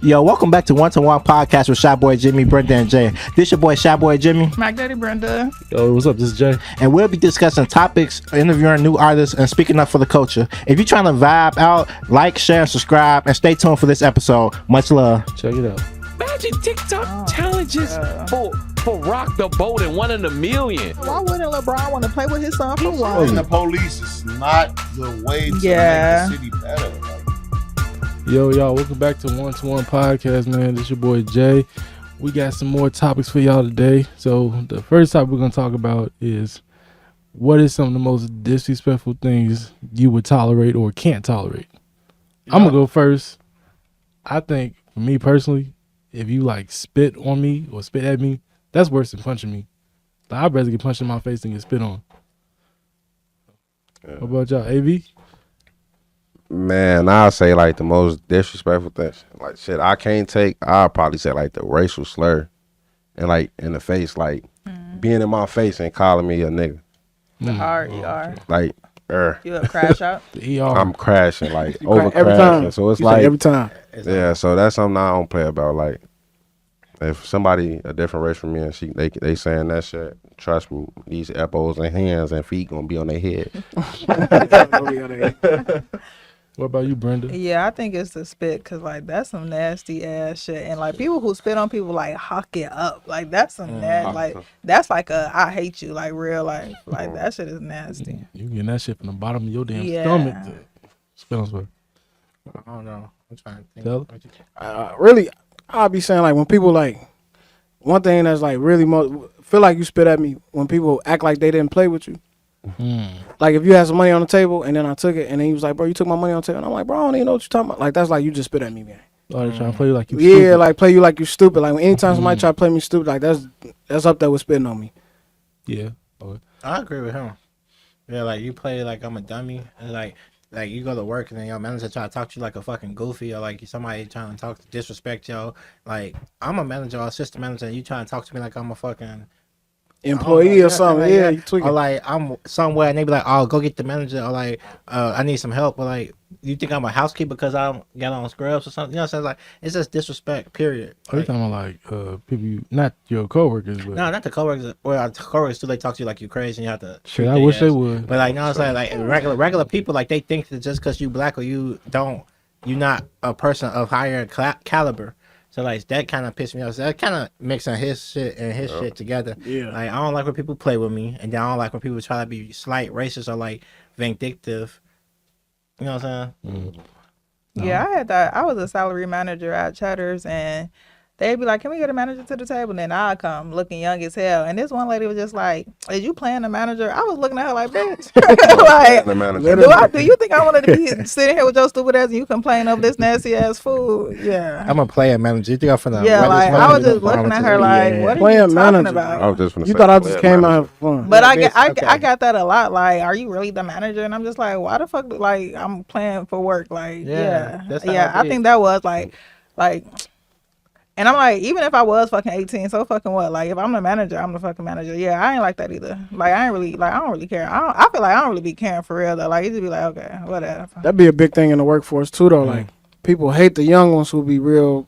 Yo, welcome back to One to One Podcast with Shy Boy Jimmy, Brenda, and Jay. This your boy Shy Boy Jimmy. Mac Daddy Brenda. Yo, what's up? This is Jay. And we'll be discussing topics, interviewing new artists, and speaking up for the culture. If you're trying to vibe out, like, share, and subscribe, and stay tuned for this episode. Much love. Check it out. Magic TikTok challenges for Rock the Boat and 1 in a million. Why wouldn't LeBron want to play with his son for one? And the police is not the way to make the city better. Like, Yo, y'all, welcome back to One Podcast, man. This your boy Jay. We got some more topics for y'all today. So the first topic we're gonna talk about is what is some of the most disrespectful things you would tolerate or can't tolerate. I'm gonna go first. I think for me personally, if you like spit on me or spit at me, that's worse than punching me. Like, I'd rather get punched in my face than get spit on. What about y'all, AV? Man, I'll say like the most disrespectful things. Like shit I can't take, I'll probably say like the racial slur. And like in the face, like being in my face and calling me a nigga. The hard ER. Like, You would crash out? I'm crashing, like over every crashing. time. So it's You like say every time. yeah, so that's something I don't play about. Like if somebody a different race from me and they saying that shit, trust me, these elbows and hands and feet gonna be on their head. What about you, Brenda? Yeah, I think it's the spit, because, like, that's some nasty ass shit. And, like, people who spit on people, like, hawk it up. Like, that's some nasty, like, that's like a I hate you, like, real life. Like, that shit is nasty. You getting that shit from the bottom of your damn Yeah. stomach to spit on somebody. I don't know. I'm trying to think. Tell Really, I'll be saying like when people like one thing that's like really feel like you spit at me when people act like they didn't play with you. Like if you had some money on the table and then I took it and then he was like, bro, you took my money on the table. And I'm like, bro, I don't even know what you're talking about. Like that's like you just spit at me, man. Oh, they trying to play you like you Yeah, stupid. like play you like you stupid. Like anytime somebody try to play me stupid, like that's up there with spitting on me. Yeah. Okay. I agree with him. Yeah, like you play like I'm a dummy, and like you go to work and then your manager try to talk to you like a fucking goofy, or like somebody trying to disrespect you. Like I'm a manager or assistant manager, and you trying to talk to me like I'm a fucking Employee or something. like, Yeah, you tweaking. or like I'm somewhere and they be like, "Oh, go get the manager," or like, "I need some help," or like, "You think I'm a housekeeper because I don't got on scrubs or something?" You know what I'm saying? Like it's just disrespect. Period. Are you talking about like people you not your coworkers, but No, not the coworkers. Well, the coworkers too. They talk to you like you crazy, and you have to. shit, treat I their wish they ass. would. But like, you know what I'm saying? Like regular people, like they think that just because you black or you not a person of higher caliber. So like that kind of pissed me off. So that kind of mixing his shit and his shit together. Yeah. Like I don't like when people play with me, and then I don't like when people try to be slight racist or like vindictive. You know what I'm saying? Yeah, I had that. I was a salary manager at Cheddar's, and they'd be like, "Can we get a manager to the table?" And then I'd come looking young as hell. And this one lady was just like, "Is you playing the manager?" I was looking at her like, "Bitch, like, The manager. do you think I wanted to be sitting here with your stupid ass and you complain of this nasty ass food?" Yeah. I'm a player manager. You think I'm finna? Yeah, like I was just looking at her like, "What are you Player talking manager. I about?" was just gonna You say thought I just player came manager. out for fun. But Yeah, I got that a lot. Like, are you really the manager? And I'm just like, why the fuck? Like, I'm playing for work. Like, Yeah, that's how yeah. I I be. think that was like, and I'm like, even if I was fucking 18, so fucking what? Like, if I'm the manager, I'm the fucking manager. Yeah, I ain't like that either. Like, I don't really care. I feel like I don't really be caring for real though. Like, it just be like, okay, whatever. That'd be a big thing in the workforce too, though. Like people hate the young ones who be real.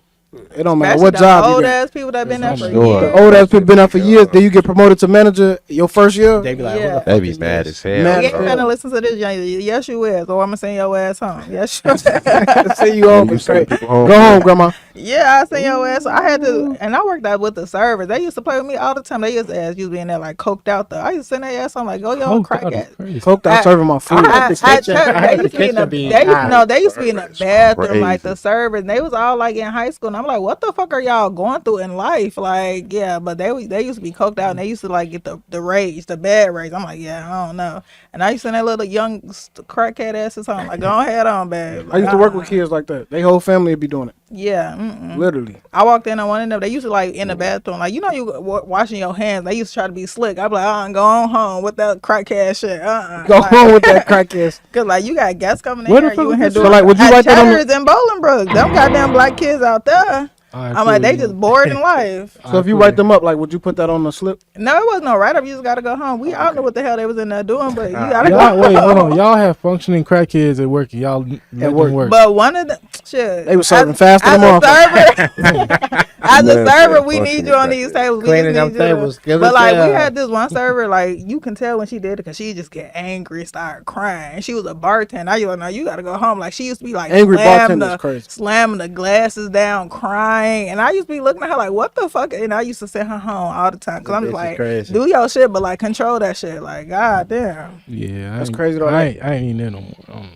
It don't matter Especially what the job you old got. ass people that been there for sure. years. The old ass people been there for years. Then you get promoted to manager your first year. They be like, Yeah. "What the They fuck be is mad this?" as hell. Mad You as ain't hell. finna listen to this, young. Yes, you is. Or I'm gonna send your ass home. Yes, you. Say you home You straight. send people home. Go home, grandma. Yeah, I seen your ass. I had to, and I worked out with the servers. They used to play with me all the time. They used to ask you being there like coked out though. I used to send their ass. I'm like, go yo, crack it. Coke out serving my food. I had the kitchen be high. They used to be in the bathroom like the Crazy. servers. And they was all like in high school, and I'm like, what the fuck are y'all going through in life? Like, yeah, but they used to be coked out, and they used to like get the rage, the bad rage. I'm like, yeah, I don't know. And I used to send that little young crackhead asses home. Like, go ahead on, babe. I used to work with kids like that. They whole family would be doing it. Yeah. Literally. I walked in on one of them. They used to like in the bathroom, like you know, you washing your hands. They used to try to be slick. I'd be like, go on home with that crackhead shit. Go like, home with that crackhead. Cause like you got guests coming in Where the here, fuck you in is here this? doing. So, like, would you at write that on the- Cheddar's in Bolingbrook? Them goddamn black kids out there. I'm like, they just bored in life. So if you write them up, like, would you put that on the slip? No, it wasn't no write up. You just gotta go home. We all know what the hell they was in there doing, but you gotta Y'all, go. wait, hold on. Y'all have functioning crackheads at work. And y'all let them work. But one of the Shit. They were serving faster than motherfuckers. As a Man, server, we fuck need you, you on back these there. tables. We Cleaning just them need you to- tables. Give But us like, we that. had this one server, like, you can tell when she did it because she just get angry, start crying. She was a bartender. Now you like, no, you gotta go home. Like, she used to be like, Angry bartender's crazy. slamming the glasses down, crying. And I used to be looking at her like, what the fuck? And I used to send her home all the time because I'm just like, crazy. do your shit, but like, control that shit. Like, god damn. Yeah, That's crazy though. I ain't even there no more.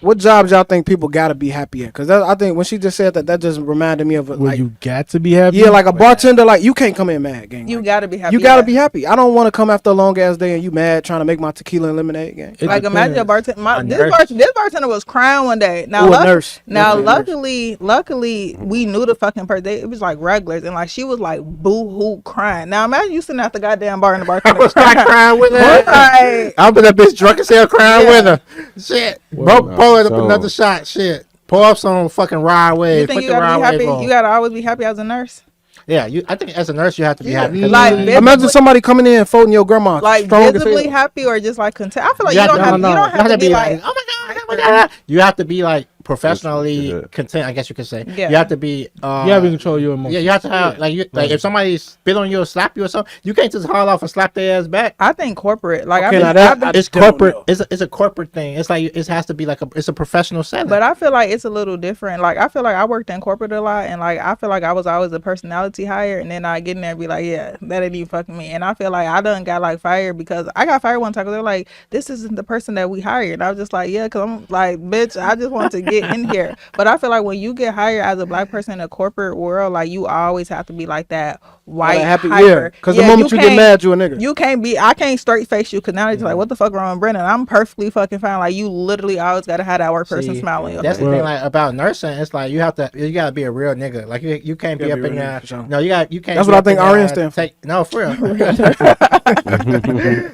What jobs y'all think people gotta be happy at? Because I think when she just said that, that just reminded me of Well, like, you got to be happy. yeah, like a bartender. Like you can't come in mad, gang. You Like, gotta be happy. you gotta be happy. I don't want to come after a long ass day and you mad trying to make my tequila and lemonade, gang. It Like imagine a depends. bartender. This bartender was crying one day. Now, Ooh, a nurse. Now, Definitely a nurse. luckily, we knew the fucking person. It was like regulars, and like she was like boo hoo crying. Now imagine you sitting at the goddamn bar and the bartender was crying with her. Like, I'll be that bitch drunk as hell crying with her. Shit. Well, Bro, pour it up so- another shot. Shit. Pour up some fucking rye wave. you think Put you the gotta rye be wave happy? on. You gotta always be happy as a nurse. Yeah, I think as a nurse you have to be happy. Like Imagine somebody coming in and folding your grandma. like strong as visibly hell. happy or just like content. I feel like You you have don't to- have. no, You no. don't have to be like. oh my god. You have to be like professionally Yeah. content, I guess you could say. Yeah. You have to be You have to control your emotions. yeah, you have to have like if somebody spit on you or slap you or something, you can't just haul off and slap their ass back. I think corporate. Like Okay, I now think, that- I've been- I It's don't corporate. know. It's a corporate thing. It's like it has to be like it's a professional setting. But I feel like it's a little different. Like I feel like I worked in corporate a lot, and like I feel like I was always a personality hire, and then I get in there and be like, yeah, that ain't even fucking me. And I feel like I done got like fired because I got fired one time because they're like, this isn't the person that we hired. And I was just like, yeah, because I'm like, bitch, I just want to get in here. But I feel like when you get hired as a black person in a corporate world, like you always have to be like that white Like, happy, hyper. yeah. Because the moment you get can't- mad, you a nigga. You can't be. I can't straight face you because now they're just like, what the fuck wrong with Brennan? I'm perfectly fucking fine. Like you literally always gotta have that work person See, smile on your That's face. the thing like about nursing. It's like you gotta be a real nigga. Like you can't be You up gotta in be a real there. nigga, for sure. No, you can't. That's be what I up think in there RN and stand for. No, for real.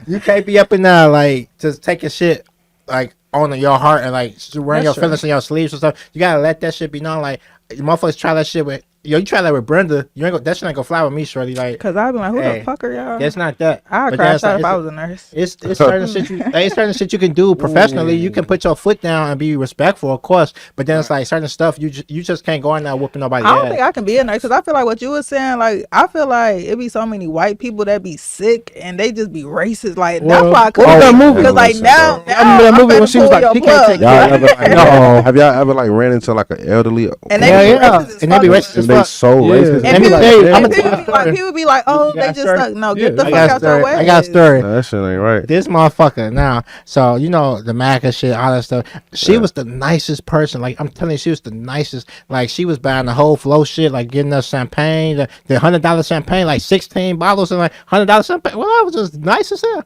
You can't be up in there like just taking shit like on your heart and like wearing your feelings in your sleeves and stuff. You gotta let that shit be known. Like motherfuckers try that shit with you try that with Brenda. You ain't go, that shit ain't gonna fly with me, shorty. Like Cause I've been like, who Hey, the fuck are y'all? it's not that. I'd But crash that's out like- if I was a nurse. It's certain shit it's certain shit you can do professionally. You can put your foot down and be respectful, of course. But then it's like certain stuff you just can't go in there whooping nobody. I don't think I can be a nurse because I feel like what you were saying. Like I feel like it be so many white people that be sick and they just be racist. Like that's Well, why I what couldn't. was that movie? Because like Listen, now, bro. I remember that I'm movie when finna she was pull like, your she can't plug. take Y'all ever like, have y'all ever like ran into like an elderly And they Yeah, be yeah. racist as And they be fuck. racist as and they fuck. so Yeah. racist? And Let me people- tell you, And I'm people be like, oh, they just suck. No, get the Yeah. fuck I got out your way. I got a story. Nah, that shit ain't right. This motherfucker now, so you know the MAGA shit, all that stuff. She was the nicest person. Like I'm telling you, she was the nicest. Like she was buying the whole flow shit, like getting us champagne, the $100 champagne, like 16 bottles and like $100 champagne. Well, I was just nice as hell.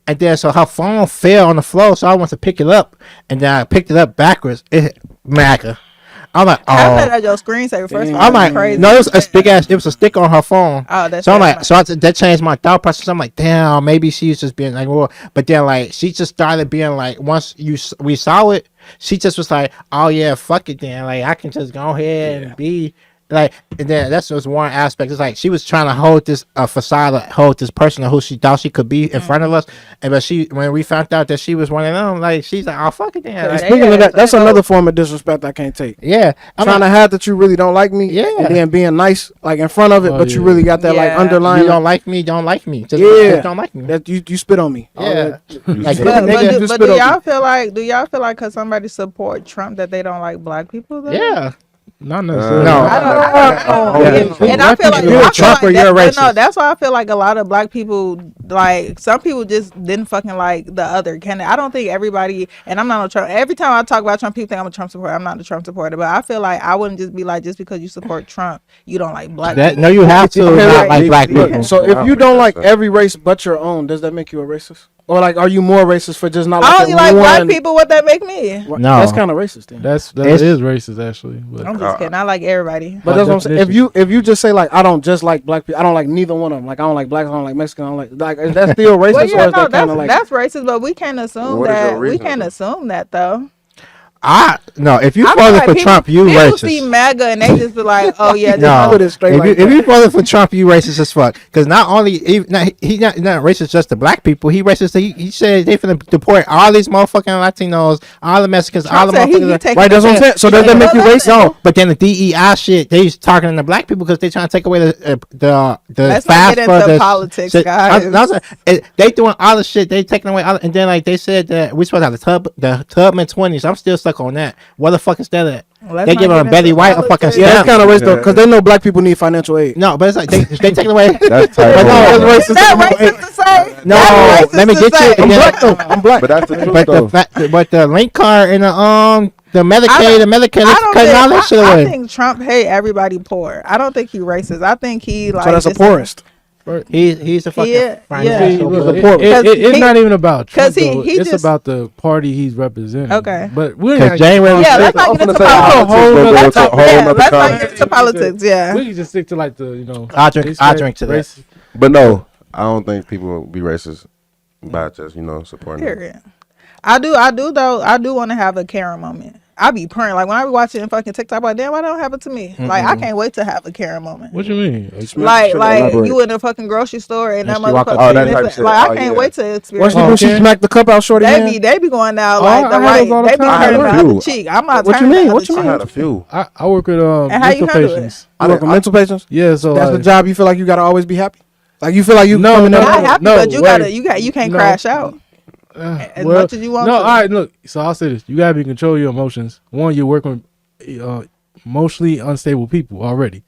And then so her phone fell on the floor, so I went to pick it up, and then I picked it up backwards. It hit MAGA. I'm like, I oh. said that your screensaver first. Of all, I'm that's like, crazy. no, it was a big ass. It was a sticker on her phone. Oh, that's so I'm like, bad. so that changed my thought process. I'm like, damn, maybe she's just being like, well, but then like she just started being like, once we saw it, she just was like, oh yeah, fuck it, then like I can just go ahead and be like, and then that's just one aspect. It's like she was trying to hold this facade, hold this person who she thought she could be in front of us, and but when we found out that she was one of them, like she's like, oh fuck it, then. Like, Speaking of that, that's another form of disrespect I can't take. yeah, I'm Trying like, to hide that you really don't like me, Yeah. and then being nice like in front of it, Oh, but you yeah. really got that like Yeah. underlying. you don't like me, don't like me. Just, Yeah. just don't like me. that you spit on me. All Yeah. that. Like, Spit But, on but, me. do, Just but spit do on y'all me. feel like because somebody support Trump that they don't like black people? Though? yeah. Not necessarily. No. I don't. Yeah. And I feel like You're a I feel Trump or like you're a that- no, racist. that's why I feel like a lot of black people, like some people, just didn't fucking like the other candidate. I don't think everybody, and I'm not a Trump. Every time I talk about Trump, people think I'm a Trump supporter. I'm not a Trump supporter, but I feel like I wouldn't just be like, just because you support Trump, you don't like black people. No, you have to Okay, not look, like black look, people. So if you don't like every race but your own, does that make you a racist? Or like, are you more racist for just not I liking only like one? black people. What that make me? No. That's kind of racist then. That It's- is racist actually. But I'm just kidding. I like everybody. But By that's what I'm saying. definition. If you just say like, I don't just like black people, I don't like neither one of them. Like I don't like blacks, I don't like Mexican, I don't like is that still racist Well, or yeah, is no, that kind of like? that's racist, but we can't assume What is your that. We reason, can't though? assume that though. No, if you I feel voted like for people- Trump, you people racist. see MAGA and they just be like, oh yeah, No, put it straight like if you voted for Trump, you racist as fuck. Because not only he's not racist just to black people. He racist. He said they finna deport all these motherfucking Latinos, all the Mexicans, all the Trump said he motherfuckers. taking Right, that's what I'm saying. So does that make you racist? No, but then the DEI shit, they targeting the black people because they trying to take away the Let's not fast get for into the politics, shit. guys. They doing all the shit. They taking away all, and then like they said that we supposed to have the Tubman 20s. I'm still stuck on that. What the fuck is that at? Let's They not giving get Betty into White a fucking politics. Yeah, stamp. that's kind of racist though, because they know black people need financial aid. No, but it's like they taking away. That's But no, typo. it's Is that racist to say? No, That's racist let me to get you. say. And then- I'm black. But that's the truth But though. but the link card and the Medicaid, I let's don't cut all that shit I away. think Trump hate everybody poor. I don't think he racist. I think he like. So that's a just- poorest. He's a fucking Yeah, financial. yeah. Look, it's he- not even about Trump. 'cause he It's just- about the party he's representing. Okay. But we're Because January Yeah, let's 6th, not get into say politics. politics, Let's but not- go to a whole yeah, nother let's not conversation. get into politics. Yeah. we can just stick to like the I'll they drink said to that. race- But no, I don't think people will be racist by just supporting. them. Period. I do though. I do want to have a Karen moment. I be praying like when I be watching fucking TikTok, like damn, why don't happen to me? Like I can't wait to have a Karen moment. What you mean? Like elaborate. you in a fucking grocery store and that she walk up motherfucker. to you. Oh, that is type like shit. I Oh, can't yeah. wait to What experience. she do? She Okay. smacked the cup out shorty They hand? be going out Oh, like I the heard right. those all the They be time. turning the I had a other few. cheek. I'm not What you turning mean? the What other you I mean? had a few. I work with And how you mental handle it? patients. You work with mental patients? Yeah, so That's the like, job you feel like you gotta always be happy? Like you feel like you No, coming no, up- Not happy, no, but you wait. gotta you can't No. crash out as much as you want No, to. all right, look. So I'll say this: you gotta be in control of your emotions. One, you're working with emotionally unstable people already.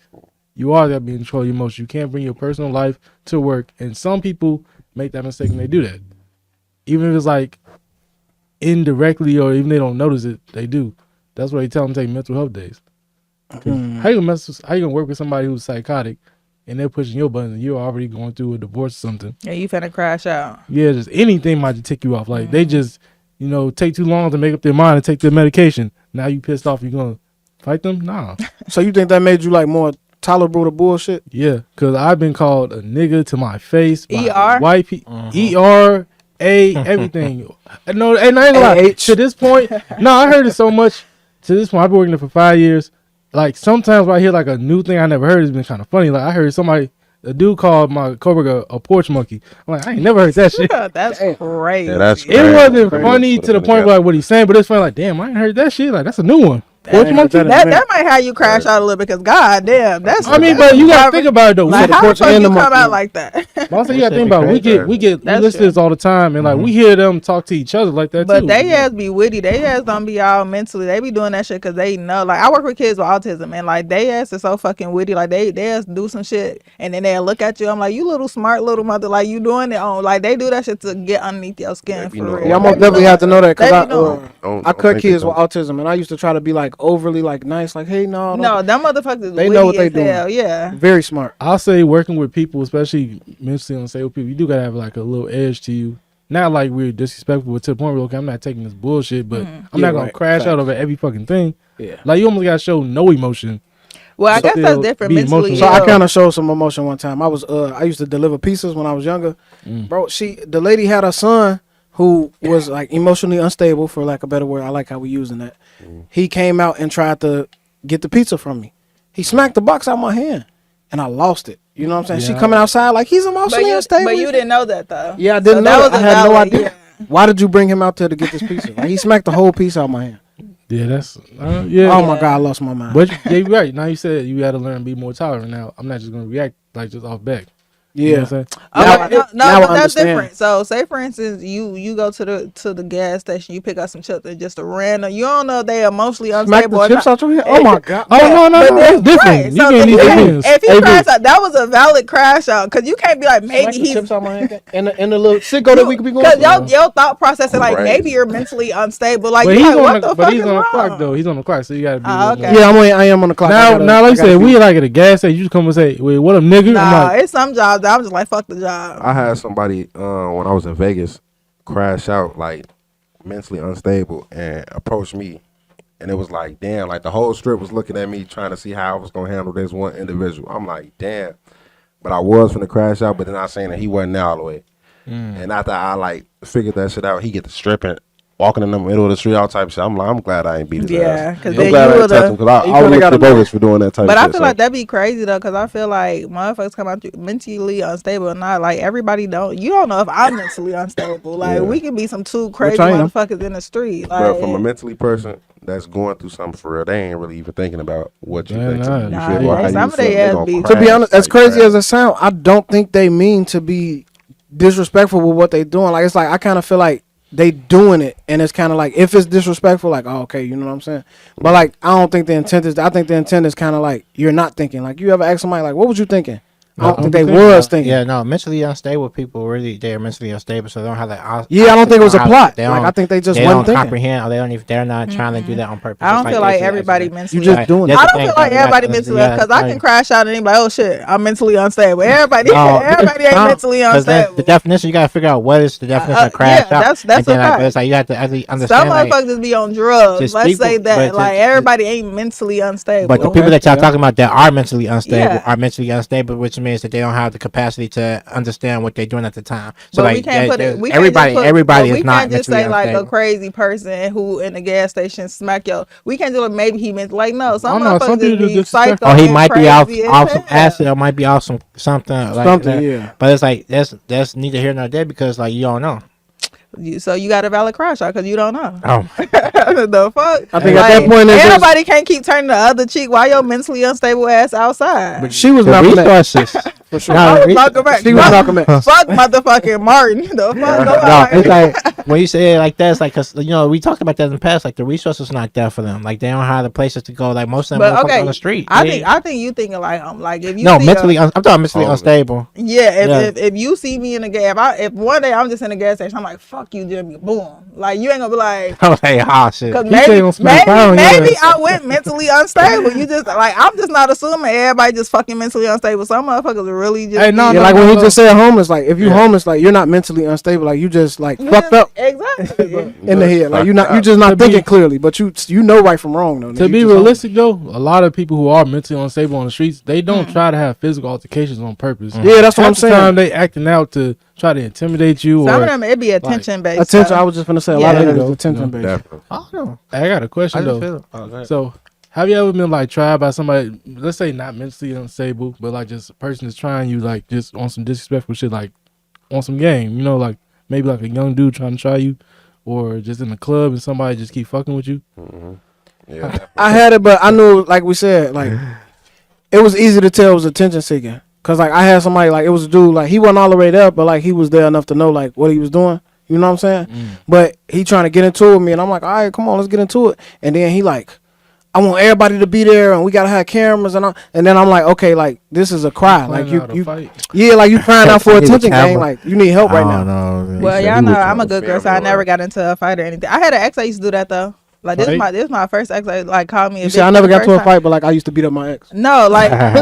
You are gotta be in control of your emotions. You can't bring your personal life to work, and some people make that mistake and they do that. Even if it's like indirectly or even they don't notice it, they do. That's why they tell them to take mental health days. How you gonna work with somebody who's psychotic and they're pushing your buttons and you're already going through a divorce or something? Yeah, you finna crash out. Yeah, just anything might just tick you off. Like they just, take too long to make up their mind and take their medication. Now you pissed off. You gonna fight them? Nah. So you think that made you like more tolerable to bullshit? Yeah, because I've been called a nigga to my face by ER? white people. ER, A, everything. No, and I ain't gonna lie. AH. To this point, no, I heard it so much. To this point, I've been working there for 5 years. Like sometimes when I hear like a new thing I never heard, it's been kind of funny. Like I heard a dude called my coworker a porch monkey. I'm like, I ain't never heard that shit. That's crazy. Yeah, that's It crazy. wasn't Crazy. funny to the point where like what he's saying, but it's funny like, damn, I ain't heard that shit. Like that's a new one. Porch monkey. That might have you crash out a little bit because god damn, that's. I mean, but you gotta think about it though. like We how the porch fuck and you the come monkey. out like that? But also you gotta think about it. We That's listen to true. this all the time, and like we hear them talk to each other like that But too. they ass be witty. They ass don't be all mentally. They be doing that shit because they know. Like I work with kids with autism, and like they ass is so fucking witty. Like they ass do some shit, and then they'll look at you. I'm like, you little smart little mother. Like you doing it on. Like they do that shit to get underneath your skin They for be real. knowing. Yeah, I'm They gonna be definitely knowing. have to know that They because be knowing. I cut kids with autism, and I used to try to be like overly like nice, like hey no, No, them motherfuckers. They witty know what they as hell, doing. Yeah. very smart. I'll say working with people, especially mentally unstable people, you do gotta have like a little edge to you. Not like we're disrespectful, but to the point where okay, I'm not taking this bullshit, but I'm Yeah, not gonna right. crash out Facts. over every fucking thing. Yeah. Like you almost gotta show no emotion. Well, I guess that's Still different be mentally. emotional. So I ill. kind of showed some emotion one time. I used to deliver pizzas when I was younger. Bro, the lady had a son who was like emotionally unstable, for lack of a better word. I like how we using that. He came out and tried to get the pizza from me. He smacked the box out of my hand, and I lost it. You know what I'm saying? She Yeah. coming outside like he's emotionally unstable. But you didn't know that though. Yeah, I didn't So know. that That. I was a had no valid- idea. yeah. Why did you bring him out there to get this pizza? Like, he smacked the whole piece out of my hand. Yeah, that's yeah. Oh my god, I lost my mind. But yeah, you're right. Now you said you got to learn to be more tolerant. Now I'm not just gonna react like just off back. You know yeah, what I'm saying? Now But I that's understand. different. So, say for instance, you go to the gas station, you pick up some chips, and just a random. You don't know if they emotionally smack unstable the or chips not. out your hand. Oh my god. Oh no, But that's different. right, You so can't if eat he- the If he Hey, crashed out, that was a valid crash out because you can't be like Smack maybe the he's chips out my hand. And the little sicko that we could be going because through. your thought process is like Right. maybe you're mentally unstable. Like But you he's like, what on the the fuck is on the wrong? clock though. He's on the clock, so you gotta be. Ah, a little okay. more- Yeah, I am on the clock. Now, like I gotta said, be- we like at a gas station. You just come and say, "Wait, what up, nigga?" Nah, I'm like, it's some jobs that I'm just like fuck the job. I had somebody when I was in Vegas crash out like mentally unstable and approach me, and it was like, damn, like the whole strip was looking at me trying to see how I was gonna handle this one individual. I'm like, damn, but I was finna crash out, but then I was saying that he wasn't there all the way. And after I like figured that shit out, he get to stripping, walking in the middle of the street, all type of shit. I'm glad I ain't beat his ass. Yeah, because I'm then glad you I ain't would touched him have. because I would get bogus for doing that type of shit. But I feel like that'd be crazy though, because I feel like motherfuckers come out mentally unstable or not. Like everybody don't. You don't know if I'm mentally unstable. Like we can be some two crazy motherfuckers in the street. Like, but from a mentally person that's going through something for real, they ain't really even thinking about what you think. To be honest, as crazy as it sounds, I don't think they mean to be disrespectful with what they doing. Like it's like I kind of feel like they doing it, and it's kind of like if it's disrespectful, like oh, okay, you know what I'm saying. But like I don't think the intent is. I think the intent is kind of like you're not thinking. Like you ever ask somebody like, what was you thinking? I don't think they was thinking. Yeah, no, mentally unstable people really they're mentally unstable, so they don't have that. Yeah, I don't think it was a plot. Like I think they just wasn't thinking. Comprehend. Or they don't even. They're not trying to do that on purpose. I don't feel like everybody mentally. You just doing it. I don't feel like everybody mentally because I can crash out and be like, oh shit, I'm mentally unstable. Everybody ain't mentally unstable. The definition you gotta figure out what is the definition of crash out. That's a fact. It's like you have to actually understand. Some motherfuckers be on drugs. Let's say that like everybody ain't mentally unstable. But the people that y'all talking about that are mentally unstable are mentally unstable, which means that they don't have the capacity to understand what they're doing at the time. So but like we can't put it. Everybody is not mentally unstable. We can't just say like a crazy person who in the gas station smack yo. We can't do it. Maybe he meant like no. Some motherfuckers just be psycho. Or he might be off some acid, or might be off something like that. Yeah. But it's like that's neither here nor there because like you don't know. So you got a valid crash out because you don't know. Oh, the fuck! I think at that point, everybody can't keep turning the other cheek while your mentally unstable ass outside. But she was not resources. For sure. She was Malcolm X. Fuck motherfucking Martin. The fuck? No, it's like when you say it like that, it's like because we talked about that in the past. Like the resources not there for them. Like they don't have the places to go. Like most of them on the street. I think you thinking like if you mentally. I'm talking mentally unstable. Yeah, if you see me in the gas, if one day I'm just in the gas station, I'm like fuck you, Jimmy. Boom. Like you ain't gonna be like. I'm like shit. Because maybe I went mentally unstable. You just like I'm just not assuming everybody just fucking mentally unstable. Some motherfuckers really just like when he just said homeless, like if you homeless, like you're not mentally unstable, like you just like fucked up exactly in the head, like you just not thinking clearly, but you know right from wrong though. To be realistic though, a lot of people who are mentally unstable on the streets, they don't try to have physical altercations on purpose. Yeah, that's what I'm saying. Time they acting out to try to intimidate you. Some of them it be attention based. Attention. I was just gonna say a lot of it is attention based. I got a question though. So. Have you ever been like tried by somebody, let's say not mentally unstable, but like just a person is trying you like just on some disrespectful shit, like on some game, like maybe like a young dude trying to try you, or just in the club and somebody just keep fucking with you? Mm-hmm. Yeah, I had it, but I knew, like we said, like it was easy to tell it was attention seeking. Cause like I had somebody, like it was a dude, like he wasn't all the way there, but like he was there enough to know like what he was doing. You know what I'm saying? But he trying to get into it with me, and I'm like, all right, come on, let's get into it. And then he like, I want everybody to be there, and we gotta have cameras, and then I'm like, okay, like this is a cry, like you like you crying out for attention, gang, like you need help right now. Well, y'all know I'm a good girl, so I never got into a fight or anything. I had an ex that used to do that though. Like this is my first ex that like called me. You said I never got to a fight, but like I used to beat up my ex. No, like I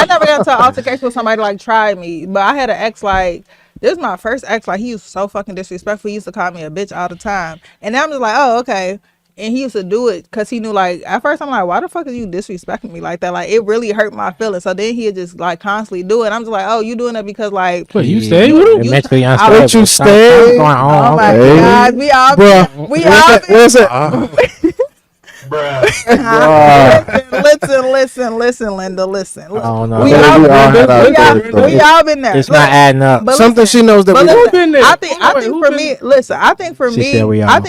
never got into an altercation with somebody like tried me, but I had an ex like. This is my first ex. Like he was so fucking disrespectful. He used to call me a bitch all the time, and then I'm just like, oh okay. And he used to do it because he knew, like, at first I'm like, why the fuck are you disrespecting me like that? Like, it really hurt my feelings. So then he'd just, like, constantly do it. I'm just like, oh, you doing it because, like... Wait, you stayed with him? Mentally unstable. What you stayed? Oh, my God. We all... Bruh. We all... Where's it? Listen, Linda, listen. Oh, no. We all been there. It's not adding up. Something she knows that we've been there. I think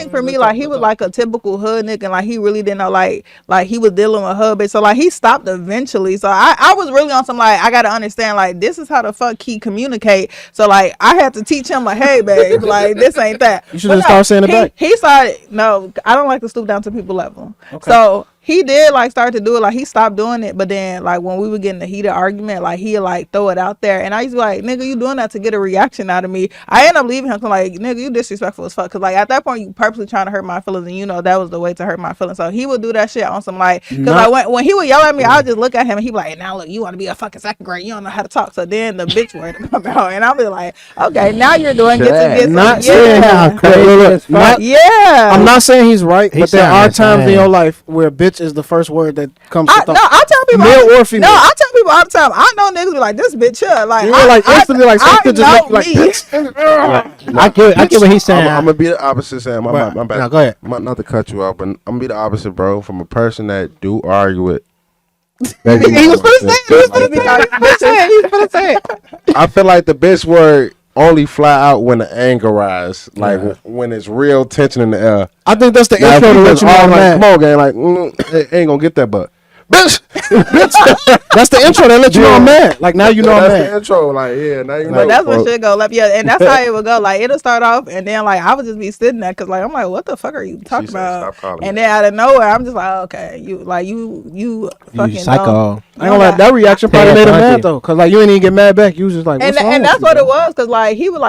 for me, like he was like a typical hood nigga, and like he really didn't know, like he was dealing with hood bitch. So like he stopped eventually. So I was really on some like I gotta understand like this is how the fuck he communicate. So like I had to teach him like, hey babe, like this ain't that. You should just start saying it back. He started. No, I don't like to stoop down to people level. Okay. So he did like start to do it. Like he stopped doing it, but then like when we were getting a heated argument, like he'd like throw it out there, and I used to be like, nigga, you doing that to get a reaction out of me. I ended up leaving him. So like, nigga, you disrespectful as fuck. Cause like at that point, you purposely trying to hurt my feelings, and that was the way to hurt my feelings. So he would do that shit on some like, cause like when he would yell at me, I would just look at him and he'd be like, now look, you want to be a fucking second grade, you don't know how to talk. So then the bitch word would come out, and I'll be like, okay, now you're doing get not yeah. I'm not saying he's right, but there are times in your life where bitch is the first word that comes to thought. No, I tell people male or female. No, I tell people people all the time. I know niggas be like, this bitch here. Like, You know, like instantly, like some shit just make you like, bitch. I get what he's saying. I'm gonna be the opposite, Sam. My bad. No, go ahead. Not to cut you off, but I'm gonna be the opposite, bro. From a person that do argue with. He was finna say it. I feel like the best word only fly out when the anger rise, like when it's real tension in the air. I think that's the Now, intro to let you know I'm like, mad. come on, gang, like ain't gonna get that, but bitch. That's the intro that let you know I'm mad. Like now you know I'm That's mad. the intro, like now you know. But that's when shit go left. Yeah, and that's how it would go. Like it'll start off, and then like I would just be sitting there because like I'm like, what the fuck are you talking about? And then out of nowhere, I'm just like, okay, you fucking psycho. I ain't gonna lie, that reaction probably made him mad though, cause like you ain't even get mad back. You was just like, and that's what it was, cause like he was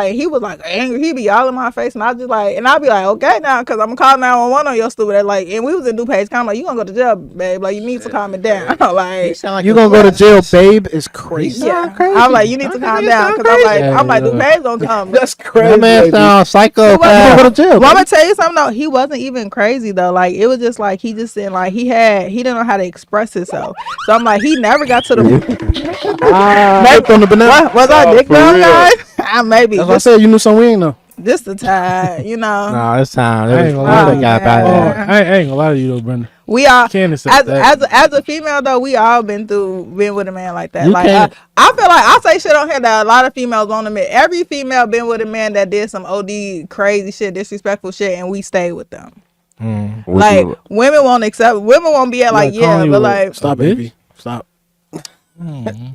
like angry. He be all in my face, and I just like, and I'd be like, okay now, cause I'm calling 911 on your stupid ass. Like, and we was in DuPage County. Like, you gonna go to jail, babe? Like, you need to calm it down. Like you gonna go to jail, babe? Is crazy. Yeah, I'm like, you need to calm down, cause I'm like, DuPage gonna come. That's crazy. That man sound psycho. Go to jail. Well, I'm gonna tell you something though. He wasn't even crazy though. Like it was just like he just said like he didn't know how to express himself. So I'm like, he never got to the. Maybe on the banana. Was I dick down, guys? Maybe. That's what I said. You knew something we ain't know. Just the time, you know. No, this time. I ain't gonna lie. man. I ain't gonna lie to you though, Brenda. We all Candace said as a female though, we all been with a man like that. You like I feel like I say shit on here that a lot of females won't admit. Every female been with a man that did some OD crazy shit, disrespectful shit, and we stayed with them. Like women won't accept. Women won't be at like yeah, but like stop, baby, stop.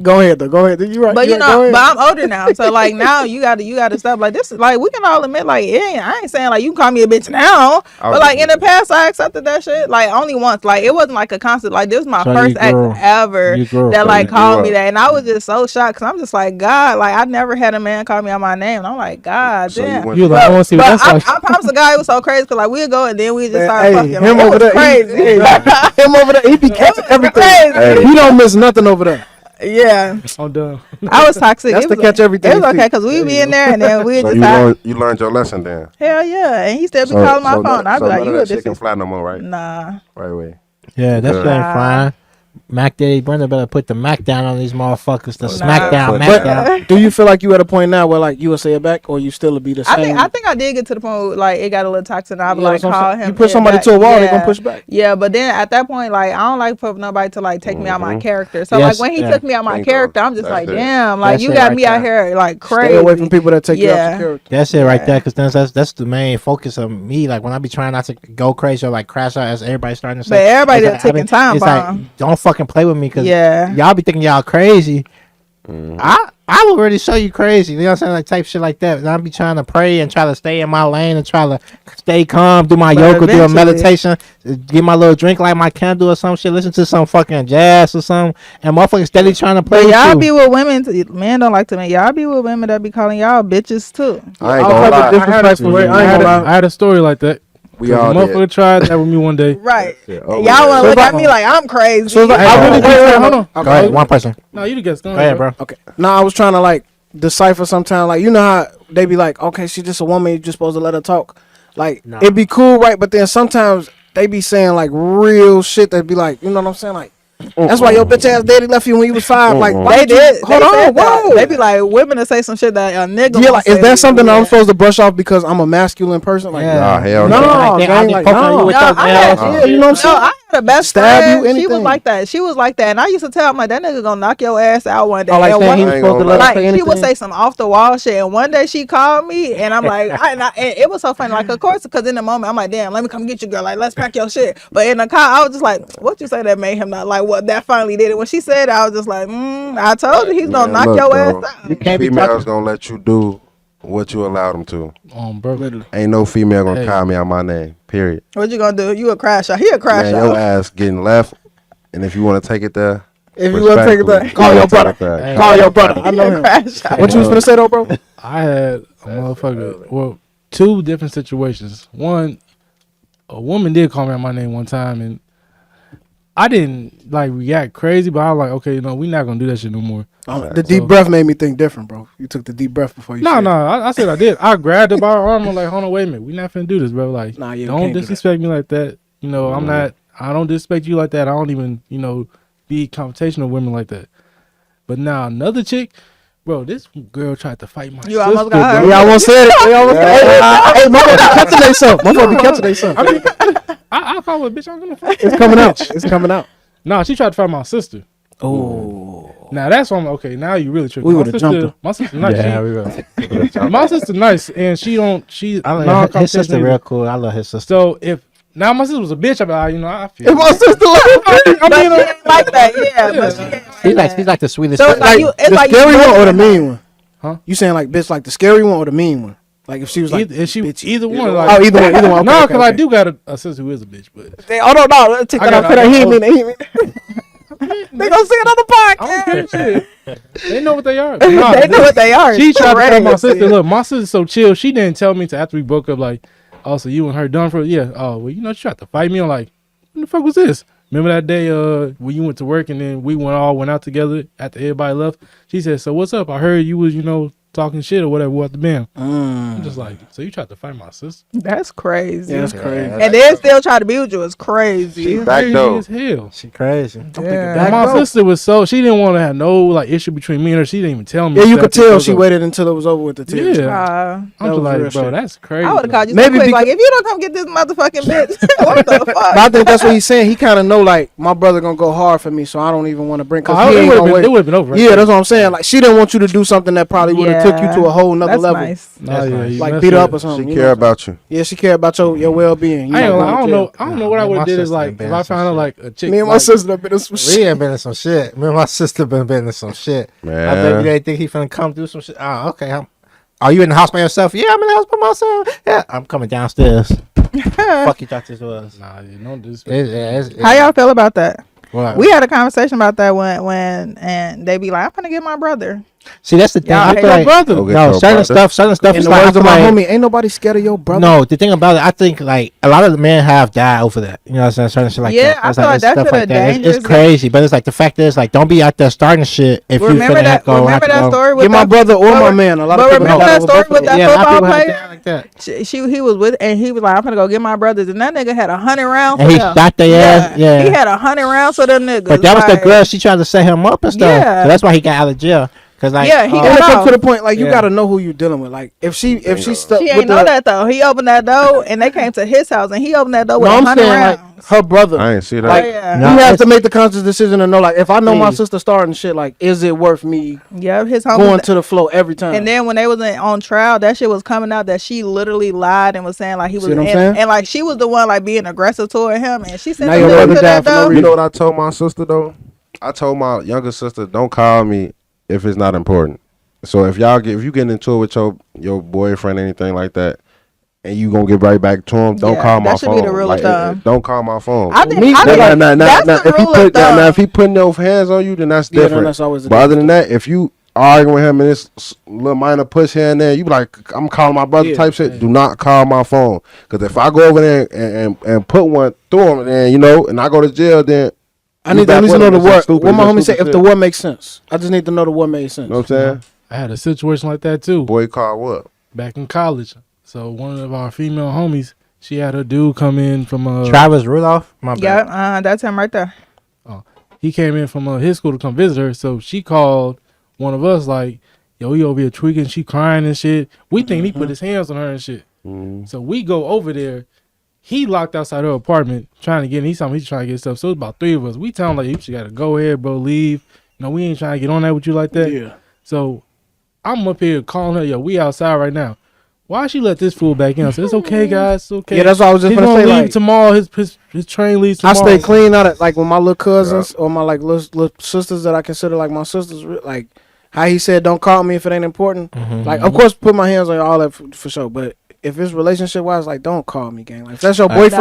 Go ahead though. Go ahead. You right. But you know, but I'm older now, so like now you gotta stop. Like this, like we can all admit, like I ain't saying like you can call me a bitch now, but like in the past I accepted that shit like only once. Like it wasn't like a constant. Like this was my first ex ever that like called me that, and I was just so shocked because I'm just like God, like I never had a man call me on my name. And I'm like God damn. You like I want to see what that's like. I promise the guy it was so crazy because like we'd go and then we just start fucking. Him like, over there, crazy. Him over there, he be catching everything. He don't miss nothing over there. Yeah, I'm done. I was toxic. That's to catch everything. It was okay because we be in there and then we so just you learned your lesson then. Hell yeah, and he still be calling my phone. I'd be like, you a shit can fly no more, right? Nah. Right away. Yeah, that's ain't fine. Mac Daddy Brenda better put the Mac down on these motherfuckers. The smackdown, Mac down. Do you feel like you at a point now where like you would say it back, or you still be the same? I think I did get to the point where like it got a little toxic. And I would like call him. You put somebody to a wall, they gonna push back. Yeah, but then at that point, like I don't like for nobody to like take me out my character. So like when he took me out my character, I'm just like, damn, like you got me out here like crazy. Stay away from people that take you out your character. That's it right there, because that's the main focus of me. Like when I be trying not to go crazy or like crash out, as everybody's starting to say. But everybody taking time. It's like don't fucking play with me because yeah, y'all be thinking y'all crazy. I will really show you crazy. You know what I'm saying? Like type shit like that. And I'll be trying to pray and try to stay in my lane and try to stay calm, do my yoga, do a meditation, get my little drink, like my candle or some shit, listen to some fucking jazz or something, and motherfuckers steady trying to play with y'all you. Be with women, men don't like to make y'all be with women that be calling y'all bitches too. I ain't gonna lie. I had a story like that. We all motherfucker tried that with me one day. Right. Y'all want to look at me like I'm crazy. So like, I really hold on. Go ahead, one person. No, you the guest. Go ahead, bro. Okay. No, I was trying to like decipher sometimes. Like you know how they be like, okay, she's just a woman. You're just supposed to let her talk. Like it'd be cool, right? But then sometimes they be saying like real shit. They'd be like, you know what I'm saying? Like that's why your bitch ass daddy left you when you was 5. Like they did. Hold on, whoa. They be like women to say some shit that a nigga. Yeah, like is that something that I'm supposed to brush off because I'm a masculine person? Like nah, hell no. Yeah, you know what I'm saying? I had a best Stab friend. you, She was like that. She was like that, and I used to tell him like that nigga gonna knock your ass out one day. Oh, like and saying he was supposed to let her say anything? She would say some off the wall shit, and one day she called me, and I'm like, and it was so funny. Like of course, because in the moment I'm like, damn, let me come get you, girl. Like let's pack your shit. But in the car, I was just like, what you say that made him not like what that finally did it. When she said it, I was just like, I told you he's gonna knock your ass out. You can't be females gonna let you do what you allow them to. Bro. Ain't no female gonna call me out my name. Period. What you gonna do? You a crash out. He a crash Man, out. your ass getting left. And if you want to take it there, if you want to take it there, call your brother. Call your brother. I know him. What you was gonna say though, bro? I had a motherfucker. Well, 2 different situations. One, a woman did call me out my name one time, and I didn't like react crazy, but I was like, okay, we not gonna do that shit no more. The deep breath made me think different, bro. You took the deep breath before you. No, I said I did. I grabbed her by her arm. I'm like, hold on, wait a minute, we not finna do this, bro. Like, don't disrespect me like that. I'm not. I don't disrespect you like that. I don't even, be confrontational with women like that. But now another chick, bro, this girl tried to fight my You sister. almost got her. Bro. Yeah, I almost said it. Hey, my boy be catching they something. My boy be catching they something. I mean, I call her a bitch. I'm gonna fight. It's coming out. It's coming out. Nah, she tried to fight my sister. Oh. Now that's why I'm okay. Now you really tripping. We My would've jumped her. My sister nice. Yeah, we will. My sister nice, and she don't. She I love his sister real cool. I love his sister. So if now my sister was a bitch, I'd be like, you know, I feel. If my sister like But she ain't like that, yeah. But she ain't She's like the sweetest. So it's like you, it's the like scary you one or the both- mean one? Huh? You saying like bitch like the scary one or the mean one? Like if she was like Either, bitch. one. Oh, Like, either one. Okay, no, because I okay. do got a sister who is a bitch, but Oh no, let's take I that got- out. Put I that got- heat me. They gonna see it on the I podcast. don't care. Shit. They know what they are. They know what they are. She tried to tell my Crazy. sister, look, my sister's so chill. She didn't tell me till after we broke up, like, oh, so you and her done for it? Yeah. Oh, well, you know, she tried to fight me. I'm like, what the fuck was this? Remember that day when you went to work and then we all went out together after everybody left? She said, so what's up? I heard you was, you know, talking shit or whatever at the band. I'm just like, so you tried to fight my sister? That's crazy. Yeah, that's crazy. And then still try to be with you is crazy. Back Crazy though. as hell. She crazy. And my sister was so, she didn't want to have no like issue between me and her. She didn't even tell me. Yeah, you that could shit tell was she over. waited until it was over with the tears. Yeah. Uh, I'm was just like, real bro, shit. that's crazy. I would have called you Maybe maybe because- like if you don't come get this motherfucking bitch, what the fuck? But I think that's what he's saying. He kind of know like my brother gonna go hard for me, so I don't even want to bring. Cause he ain't gonna wait. It would have been over. Right? Yeah, that's what I'm saying. Like she didn't want you to do something that probably would have took you to a whole nother That's level. Nice. Nah, yeah, you Like messed beat her with up or it. something. She you care know? about you. Yeah, she care about your well being. I don't know. I don't know what I would have did. Is like if I found out like a chick. Me and my like, sister have been in some We shit. ain't been in some shit. Me and my sister been in some shit. Man. I bet they think he finna come do some shit. Oh, okay. Are you in the house by yourself? Yeah, I'm in the house by myself. Yeah, I'm coming downstairs. Fuck you thought this was? Nah, you know this. How y'all feel about that? What? We had a conversation about that when and they be like, I'm gonna get my brother. See, that's the thing. Y'all I hate feel your like, brother. Go get no, your certain brother. stuff In is the like, I words feel of my like, homie, ain't nobody scared of your brother. no, the thing about it, I think like a lot of the men have died over that. You know what I'm saying? Certain shit like Yeah, that. I It's feel like it's that stuff shit a like that. It's dangerous- crazy, but it's like the fact is like don't be out there starting shit if you Remember finna that? go. Remember that story with Get my that- brother or but my re- man. A lot but of people remember got that over story both with of that them. Yeah, a lot of football people have player? died like that. He was with and he was like, I'm gonna go get my brothers, and that nigga had 100 rounds. And for he them. shot their ass. Yeah. He had 100 rounds for them niggas. But that was the like, girl. She tried to set him up and stuff. Yeah. So that's why he got out of jail. Cause like, Yeah, he And got it come off. to the point like you Yeah. gotta know who you dealing with. Like if she stuck She with ain't know that though. He opened that door and they came to his house and he opened that door with No, I'm 100 saying rounds. like her brother. I ain't see that. Like, yeah. No, you have it's- to make the conscious decision to know like if I know my Please. sister starting shit, like is it worth me Yeah, his homie. going to the flow every time? And then when they was on trial, that shit was coming out that she literally lied and was saying like he was See what I'm and, saying? and like she was the one like being aggressive toward him and she said Now your brother died for no You reason. know what I told my sister though? I told my younger sister, don't call me if it's not important. So if you get into it with your boyfriend or anything like that, and you gonna get right back to him, don't Yeah, call my that should phone. be the rule of thumb. Don't call my phone. I think Me- I think that's the if he rule of thumb. if he putting those hands on you, then that's Yeah, then different. that's always the But other than that, if you arguing with him and this little minor push here and there, you be like, I'm calling my brother Yeah, type shit. yeah. Do not call my phone, because if I go over there and put one through him, then and I go to jail, then I need to at least know the word. What my homie say, if the what word makes sense. I just need to know the word makes sense. you know what I'm saying? I had a situation like that too Boy, call what? back in college. So one of our female homies, she had her dude come in from Travis Rudolph. My bad. Yeah, that's him right there. he came in from his school to come visit her. So she called one of us like, yo, he over here tweaking. She crying and shit. We think he put his hands on her and shit. So we go over there. He locked outside her apartment trying to get in. He's trying to get stuff. So it's about 3 of us. We tell him like, you got to go ahead, bro, leave. No, we ain't trying to get on that with you like that. Yeah. So I'm up here calling her, yo, we outside right now. Why she let this fool back in? I said, it's okay, guys. It's okay. Yeah, that's what I was just He's gonna gonna say. leave Like, tomorrow. His train leaves I tomorrow. stay clean out of like with my little cousins or my like little sisters that I consider like my sisters. Like how he said, don't call me if it ain't important. Like of course, put my hands on all that for sure. But if it's relationship wise, like don't call me, gang. Like if that's your boyfriend.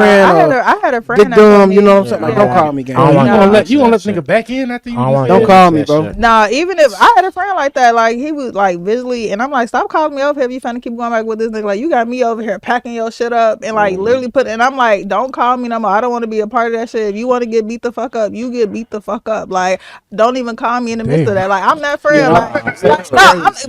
I had a friend. Dick that told dumb, me- you know what I'm saying? Like, Yeah. don't call me, gang. I don't You want gonna that let shit. this nigga back in after you? I don't want Don't that call me, shit. bro. Nah, even if I had a friend like that, like he was like visually, and I'm like, stop calling me over here if you finna keep going back with this nigga. Like you got me over here packing your shit up and like literally and I'm like, don't call me no more. I don't want to be a part of that shit. If you want to get beat the fuck up, you get beat the fuck up. Like don't even call me in the midst of that. Like I'm that friend.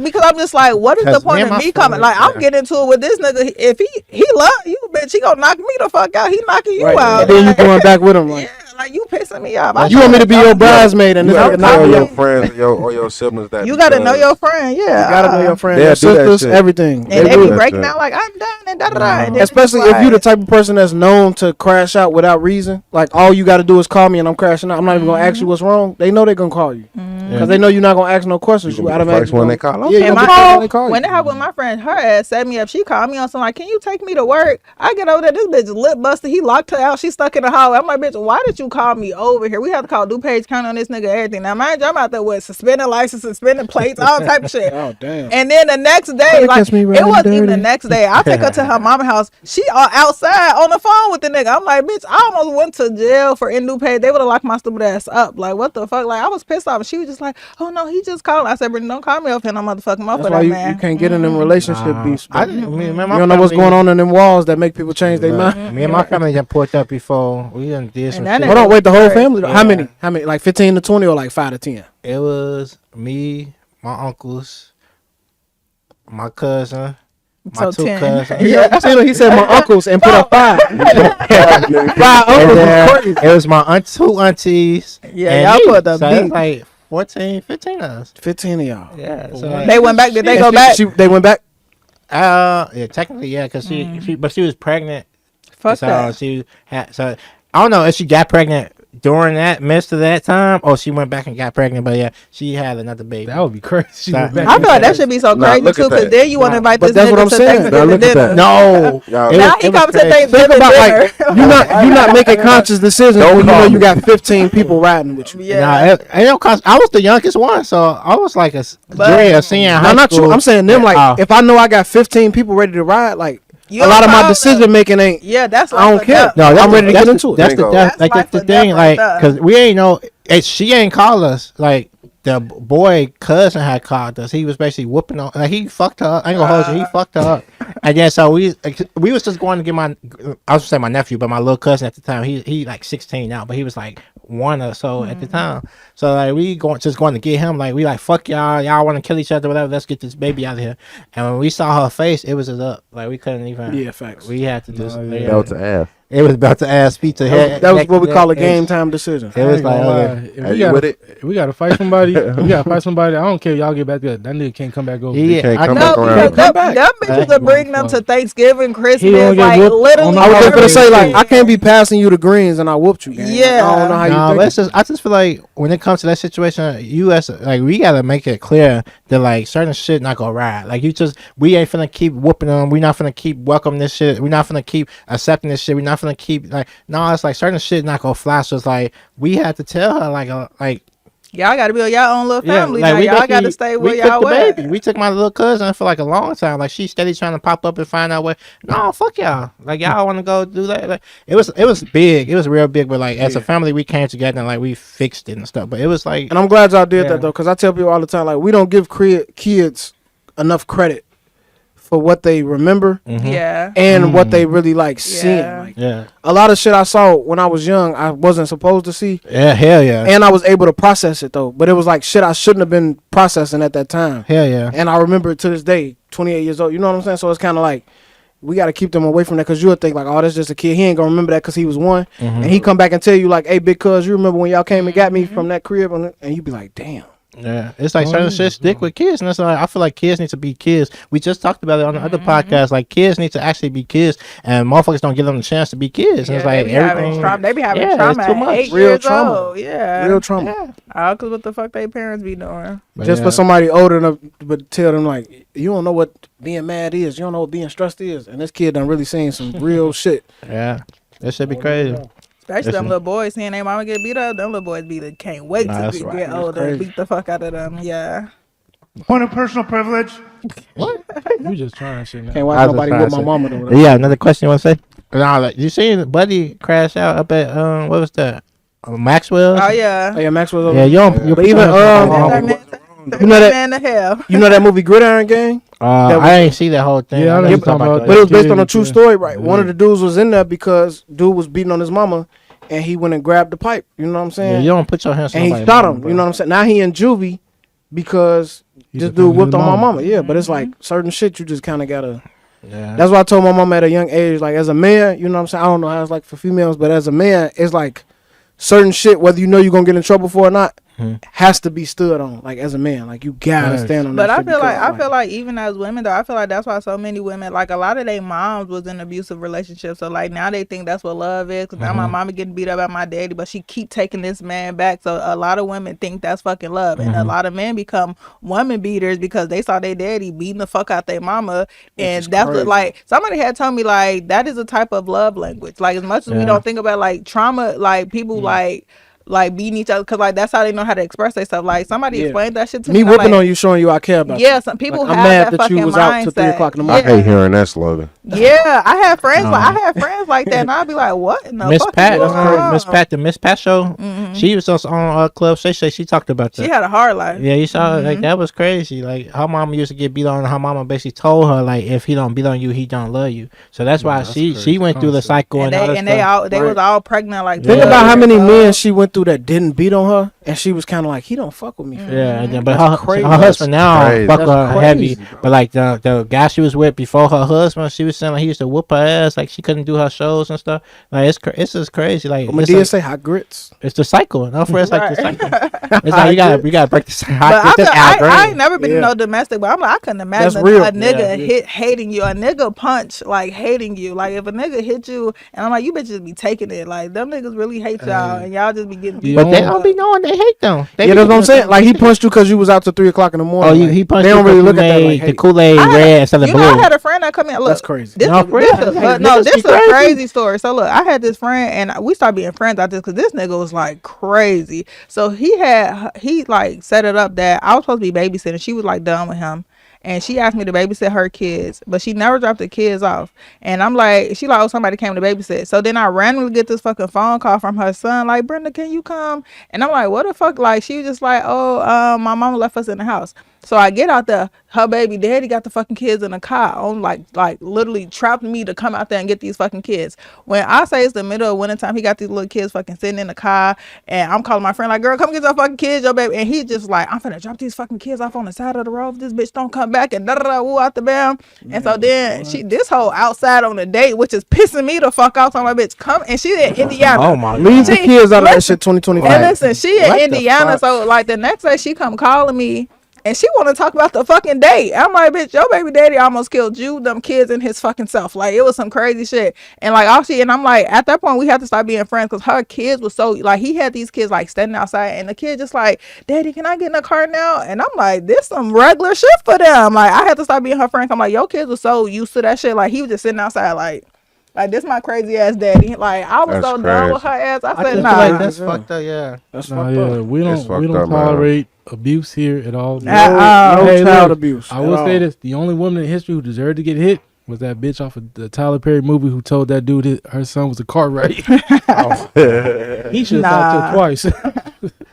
Because I'm just like, what is the 'Cause point me of and my me coming? friend- Like I'm yeah. getting into it with this nigga. If he love you, bitch, he gonna knock me the fuck out. He knocking you Right. out. And then you Like, going back with him, like yeah, Like, you pissing me off. You want me to be your bridesmaid and You this gotta nigga not tell be your friends or your siblings that You gotta know your friend, You yeah. gotta know your friends, They'll your do that sisters, shit. everything. And They they do be that breaking shit. out like, I'm done and da-da-da. And then Especially it's if you the like- type of person that's known to crash out without reason. Like, all you got to do is call me and I'm crashing out. I'm not even going to ask you what's wrong. They know they're going to call you. Because they know you're not going to ask no questions. You You gonna be the first automatically one they call. Yeah, you And gonna be my- the first one they call when you. it happened with my friend, her ass set me up. She called me on something like, can you take me to work? I get over there, this bitch lip busted. He locked her out. She stuck in the hallway. I'm like, bitch, why did you call me over here? We have to call DuPage County on this nigga, everything. Now, mind you, I'm out there with suspended license, suspended plates, all type of shit. Oh, damn. And then the next day, Trying to like, catch me it riding wasn't even the dirty. next day. I take her to her mama house. She outside on the phone with the nigga. I'm like, bitch, I almost went to jail for in DuPage. They would have locked my stupid ass up. Like, what the fuck? Like, I was pissed off. She was just like, oh no, he just called. I said, Brittany, don't call me up here no motherfucking mouth That's for why that you man. can't get in them relationship beefs. I bro. didn't. Me and You my don't know what's family- going on in them walls that make people change their mind. Me and my family done pulled up before. We done did some that shit. nigga- Hold on, wait, the whole Right. family? Yeah. How many? Like 15 to 20 or like 5 to 10? It was me, my uncles, my cousin, my So two 10. cousins. Yeah, he said my uncles and put up 5. 5 uncles And is crazy. it was my two aunties. Yeah, and y'all me. put the So it's beat. like 14, 15 of us. 15 of y'all. Yeah. So like, They went back. Did they And go back? They went back? yeah, technically, yeah, because but she was pregnant. Fuck So that. she had, so I don't know if she got pregnant during that midst of that time or she went back and got pregnant, but yeah, she had another baby. That would be crazy. She Sorry. went back I feel like that and- should be so Nah, crazy look too, at because that. then you want to Nah, invite but this that's what nigga I'm to saying. Thanksgiving Now look at dinner. that. No, Y'all- Now it he was coming to crazy. Thanksgiving Think about dinner. like you're not making conscious decisions Don't when you know call you me. got 15 people riding with you. Yeah. Nah, it don't cost. I was the youngest one, so I was like a senior in high No, not school. you. I'm saying them like Oh. if I know I got 15 people ready to ride, like You a lot don't of my call decision them. making ain't. Yeah, that's I don't life or care. death. No, I'm ready to get that's into it. That's the Bingo. that's That's like the life or thing, death like right there. because we ain't know. She ain't call us. Like the boy cousin had called us. He was basically whooping on. Like he fucked her up. I ain't gonna hold you. He fucked her up. And then so we was just going to get my. I was gonna say my nephew, but my little cousin at the time. He like 16 now, but he was like 1 or so at the time. So like we going to get him. Like we like fuck y'all. Y'all want to kill each other, whatever. Let's get this baby out of here. And when we saw her face, it was just up. Like we couldn't even. Yeah, facts. We had to do. yeah. Belt to ass. It was about to ass feet to head. That was what we call a it- game time decision. It was I ain't like, gonna lie. okay. If Hey, we you gotta- with it? if we gotta fight somebody. If we gotta fight somebody. I don't care. If y'all get back there. That nigga can't come back over. Yeah, can't I come know. back No, around. because Come them bitches will bring them to Thanksgiving, Christmas, get like whooped literally. on I was just gonna Everything. say like I can't be passing you the greens and I whooped you. Gang. Yeah. I don't know how Nah, you think. I just feel like when it comes to that situation, you as like we gotta make it clear that like certain shit not gonna ride. Like we ain't finna keep whooping them. We not finna keep welcoming this shit. We not finna keep accepting this shit. We not finna keep like no. It's like certain shit not gonna fly. So it's like we had to tell her like. Y'all got to build your own little family. like now. we Y'all got to basically- stay we where took y'all the at. baby. We took my little cousin for like a long time. Like she steady trying to pop up and find out what. No, fuck y'all. Like y'all want to go do that. Like it was big. It was real big. But like as a family, we came together and like we fixed it and stuff. But it was like And I'm glad y'all did Yeah. that though, because I tell people all the time like we don't give kids enough credit for what they remember Yeah. and what they really like seeing. Yeah. Like, yeah, a lot of shit I saw when I was young, I wasn't supposed to see. yeah, hell yeah, And I was able to process it though, but it was like shit I shouldn't have been processing at that time. hell yeah. And I remember it to this day, 28 years old. You know what I'm saying? So it's kind of like we got to keep them away from that because you'll think like, oh, that's just a kid. He ain't gonna remember that because he was one, and he come back and tell you like, hey, big cuz, you remember when y'all came and got me from that crib, and you be like, damn. Yeah, it's like certain shit stick with kids, and that's like I feel like kids need to be kids. We just talked about it on the other podcast. Like kids need to actually be kids, and motherfuckers don't give them the chance to be kids. And it's like they be having everything. trauma. They be having Yeah, trauma it's too at much. 8 Real years trauma. old. Yeah. Real trauma. All because what the fuck they parents be doing. But Just yeah. for somebody older enough to tell them like, you don't know what being mad is. You don't know what being stressed is. And this kid done really seen some real shit. Yeah, that should be crazy. Especially them Listen. little boys seeing their mama get beat up. Them little boys can't wait Nah, to that's get right. older and beat the fuck out of them. Yeah. Point of personal privilege. You just trying shit now. Can't I watch was nobody just with trying my to mama though. Whatever. Yeah, another question you want to say? Nah, like you seen Buddy crash out up at what was that? Maxwell. Oh yeah. Oh, yeah, Maxwell's over. Yeah, you don't. You But even, That man, you know that man to hell. you know that movie Gridiron Gang? that was- I ain't see that whole thing. Yeah, I know know you you're talking about that. But it was based kid, on a true yeah. story, right? One of Yeah. the dudes was in there because dude was beating on his mama, and he went and grabbed the pipe. You know what I'm Yeah, saying? you don't put your hands on And he nobody, shot mama, him. bro. You know what I'm saying? Now he in juvie because He this defended dude whipped his on my mama. mama. Yeah, but it's like certain shit you just kind of gotta. Yeah. That's why I told my mama at a young age, like as a man, you know what I'm saying? I don't know how it's like for females, but as a man, it's like certain shit, whether you know you're gonna get in trouble for it or not, has to be stood on. Like as a man, like you gotta stand on. But that I shit feel like because, I feel like even as women though, I feel like that's why so many women, like a lot of their moms was in abusive relationships. So like now they think that's what love is. Cause now my mama getting beat up by my daddy, but she keep taking this man back. So a lot of women think that's fucking love, and a lot of men become woman beaters because they saw their daddy beating the fuck out their mama, and that's what, like somebody had told me like that is a type of love language. Like as much as we don't think about like trauma, like people like beating each other because like that's how they know how to express themselves. Like somebody explained that shit to me. Me whipping like, on you, showing you I care about you. Yeah, some people like, have I'm mad that that you fucking was mindset. out till 3 o'clock in the I morning. hate hearing that slogan. Yeah, I had friends like that, and I'd be like, "What in the Miss fuck Pat, is going on?" the Miss Pat show. She was on Club Shay Shay. She talked about that. She had a hard life. Yeah, you saw like that was crazy. Like her mama used to get beat on. Her mama basically told her like if he don't beat on you, he don't love you. So that's why she went through the cycle And and they was all pregnant. Like think about how many men she went through that didn't beat on her, and she was kind of like, he don't fuck with me. Yeah, but her husband now fuck her heavy. But like the guy she was with before her husband, she was saying like he used to whoop her ass. Like she couldn't do her shows and stuff. Like it's just crazy. Like Medea say hot grits. It's the cycle. No, for it's like the cycle. It's like you gotta break this. I ain't never been in no domestic, but I'm like I couldn't imagine a nigga hating you, a nigga punch like hating you. Like if a nigga hit you, and I'm like you bitches be taking it. Like them niggas really hate y'all, and y'all just be getting. But they don't be knowing they hate them. Yeah, that's what I'm saying. Like he punched you because you was out till 3 o'clock in the morning. Oh, like, he punched they you. don't really look at that like the Kool-Aid red instead of blue. I had a friend that come in. Look, that's crazy. This is a crazy story. So look, I had this friend, and we started being friends after this because this nigga was like crazy. So he like set it up that I was supposed to be babysitting. She was like done with him. And she asked me to babysit her kids, but she never dropped the kids off. And I'm like, she like, oh, somebody came to babysit. So then I randomly get this fucking phone call from her son, like, Brenda, can you come? And I'm like, what the fuck? Like, she was just like, oh, my mama left us in the house. So I get out there, her baby daddy got the fucking kids in the car on like literally trapped me to come out there and get these fucking kids. When I say it's the middle of winter time, he got these little kids fucking sitting in the car, and I'm calling my friend like, girl, come get your fucking kids, your baby. And he just like, I'm finna drop these fucking kids off on the side of the road if this bitch don't come back, and woo out the bam. And so then this whole outside on the date, which is pissing me the fuck off, on my bitch come, and she in Indiana. Oh my, leave the kids out of that shit 2025. And listen, she in Indiana, so like the next day she come calling me. And she want to talk about the fucking date. I'm like, bitch, your baby daddy almost killed you, them kids, and his fucking self. Like, it was some crazy shit. And like, and I'm like, at that point, we had to start being friends because her kids was so, like, he had these kids, like, standing outside. And the kid just like, Daddy, can I get in a car now? And I'm like, this some regular shit for them. Like, I had to start being her friend. I'm like, your kids were so used to that shit. Like, he was just sitting outside, like this my crazy ass daddy. Like I was so done with her ass. I said, nah, like that's fucked up. Yeah, that's fucked up. We don't tolerate abuse here at all. No child abuse. I will say this: the only woman in history who deserved to get hit was that bitch off of the Tyler Perry movie who told that dude her son was a car wreck. He should have thought to twice.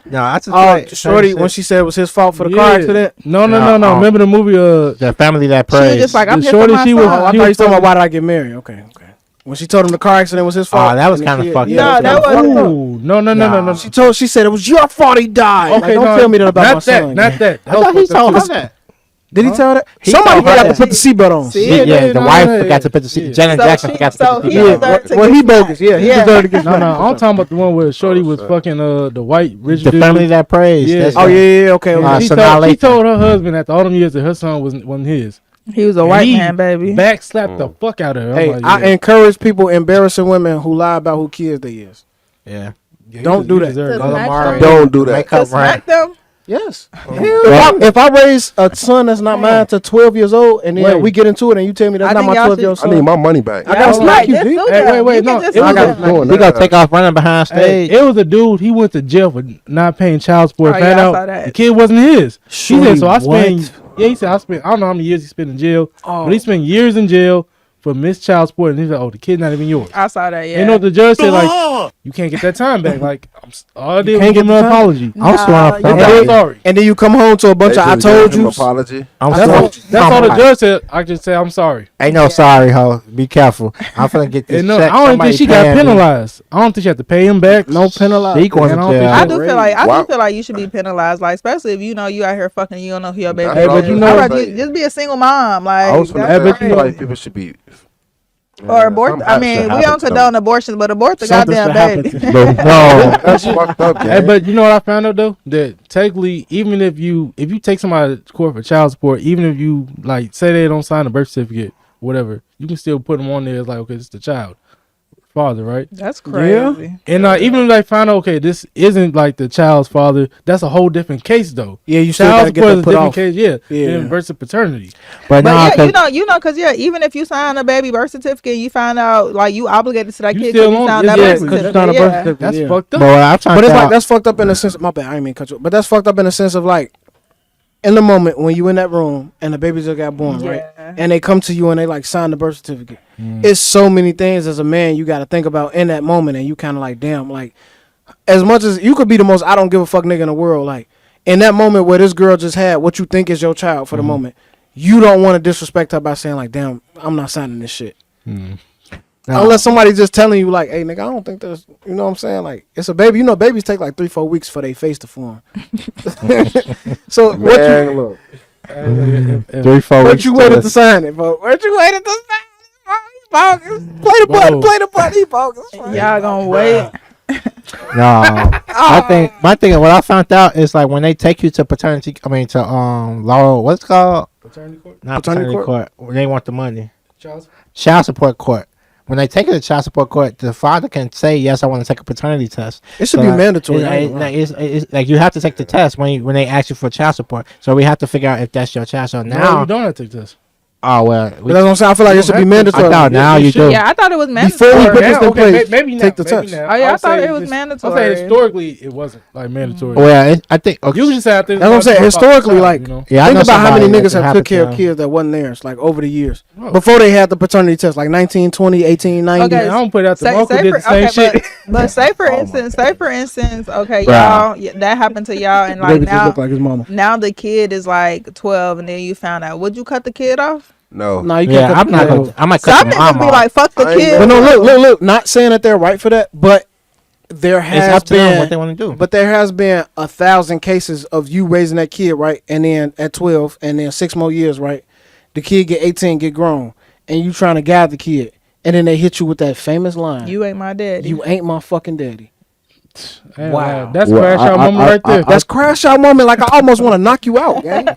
No, I just Shorty when she said it was his fault for the car accident. No. Remember the movie? The Family That Prays. She was just like, I'm here Shorty, for my she son. was. I thought you was talking about why did I get married? Okay. When she told him the car accident was his fault. Oh, that was kind of fucked up. No, that was No. She said it was your fault he died. Okay, like, don't tell me that about my son. Not that. I thought he told her that. Did he tell that? Somebody forgot to put the seatbelt on. Yeah, the wife forgot to put the seatbelt. Janet Jackson forgot to put the seatbelt. Well, he bogus. Yeah, he deserved to get. No. I'm talking about the one where Shorty was fucking the white rich dude. The Family That Prays. Yeah. Okay. She told her husband after all them years that her son wasn't his. He was a white man, baby. Back slapped the fuck out of her. Hey, I encourage people embarrassing women who lie about who kids they is. Yeah. Don't do that. Don't do that. Make up right. Them? Yes. If I raise a son that's not mine to 12 years old, and then we get into it, and you tell me that's not my 12-year-old son, I need my money back. I gotta smack you, G. Wait, no. We gotta take off running behind stage. It was a dude. He went to jail for not paying child support. Found out the kid wasn't his. He said, so I spent. Yeah, he said I spent. I don't know how many years he spent in jail, but he spent years in jail for missed child support, and he's like, "Oh, the kid's not even yours." I saw that. Yeah. You know what the judge said? Like, you can't get that time back. Like, all I did was give him an apology. I'm sorry. And then you come home to a bunch of I told you. Apology. That's all the judge said. I just say I'm sorry. Ain't no sorry, ho. Be careful. I'm finna get this. No, I don't think she got penalized. I don't think she had to pay him back. No penalized. I do feel like you should be penalized, like especially if you know you out here fucking, you don't know who your baby. Hey, but you know, just be a single mom. Like, I was gonna say, I feel like people should be Or abort. I mean, we don't condone abortions, but abort the goddamn baby. No, that's fucked up, Hey, but you know what I found out though? That technically, even if you take somebody to court for child support, even if you like say they don't sign a birth certificate, whatever, you can still put them on there as like, okay, it's the child father, right? That's crazy. And even if they find out, okay, this isn't like the child's father, that's a whole different case though. Yeah, you still gotta get that put off. Case, than versus paternity. But yeah, you know, because even if you sign a baby birth certificate, you find out like you obligated to that kid because you signed that birth certificate. That's fucked up. But it's like that's fucked up in the sense. My bad, I didn't mean to cut you. But that's fucked up in the sense of like, in the moment when you in that room and the baby just got born, right? And they come to you and they like sign the birth certificate. It's so many things as a man you got to think about in that moment, and you kind of like, damn, like as much as you could be the most I don't give a fuck nigga in the world, like in that moment where this girl just had what you think is your child for the moment, you don't want to disrespect her by saying like, damn, I'm not signing this shit. Unless somebody just telling you like, hey nigga, I don't think there's, you know what I'm saying, like it's a baby. You know babies take like 3-4 weeks for their face to form. So man, what you look, 3-4 what weeks you waited to sign it, bro? What you waited to sign it? Play the button, he bogus. Y'all gonna wait. No, I think my thing. What I found out is like when they take you to paternity. I mean to law. What's it called? Paternity court. Not paternity court. When they want the money. Child support court. When they take it to child support court, the father can say, "Yes, I want to take a paternity test." It should be mandatory. It's like you have to take the test when they ask you for child support. So we have to figure out if that's your child. So now you don't have to take this. Oh well, that's what I'm saying. I feel like it should be mandatory. I thought now you do. Yeah, I thought it was mandatory. Before we put this in place, maybe take the maybe test. now. Oh yeah, I thought it was mandatory. I'll say historically it wasn't like mandatory. Well, I think You just say I think that's what I'm saying. Historically, like, yeah, think about how many niggas have happened took care of kids that wasn't theirs, like over the years. Before they had the paternity test, like 1920, 1890. Okay, I don't put out the uncle did the same shit. But say for instance, okay, y'all, that happened to y'all, and like now, look like his mama. Now the kid is like 12, and then you found out. Would you cut the kid off? no. No, you can't. I'm not gonna. I might cut Some the niggas mom be off. like, fuck the kid. But no, look. Not saying that they're right for that, but there It's has up to them been what they want to do. But there has been 1,000 cases of you raising that kid, right? And then at 12, and then 6 more years, right? The kid get 18, get grown, and you trying to guide the kid, and then they hit you with that famous line: You ain't my daddy. "You ain't my fucking daddy." Wow, that's crash out moment right there. That's crash out moment. Like I almost want to knock you out, gang.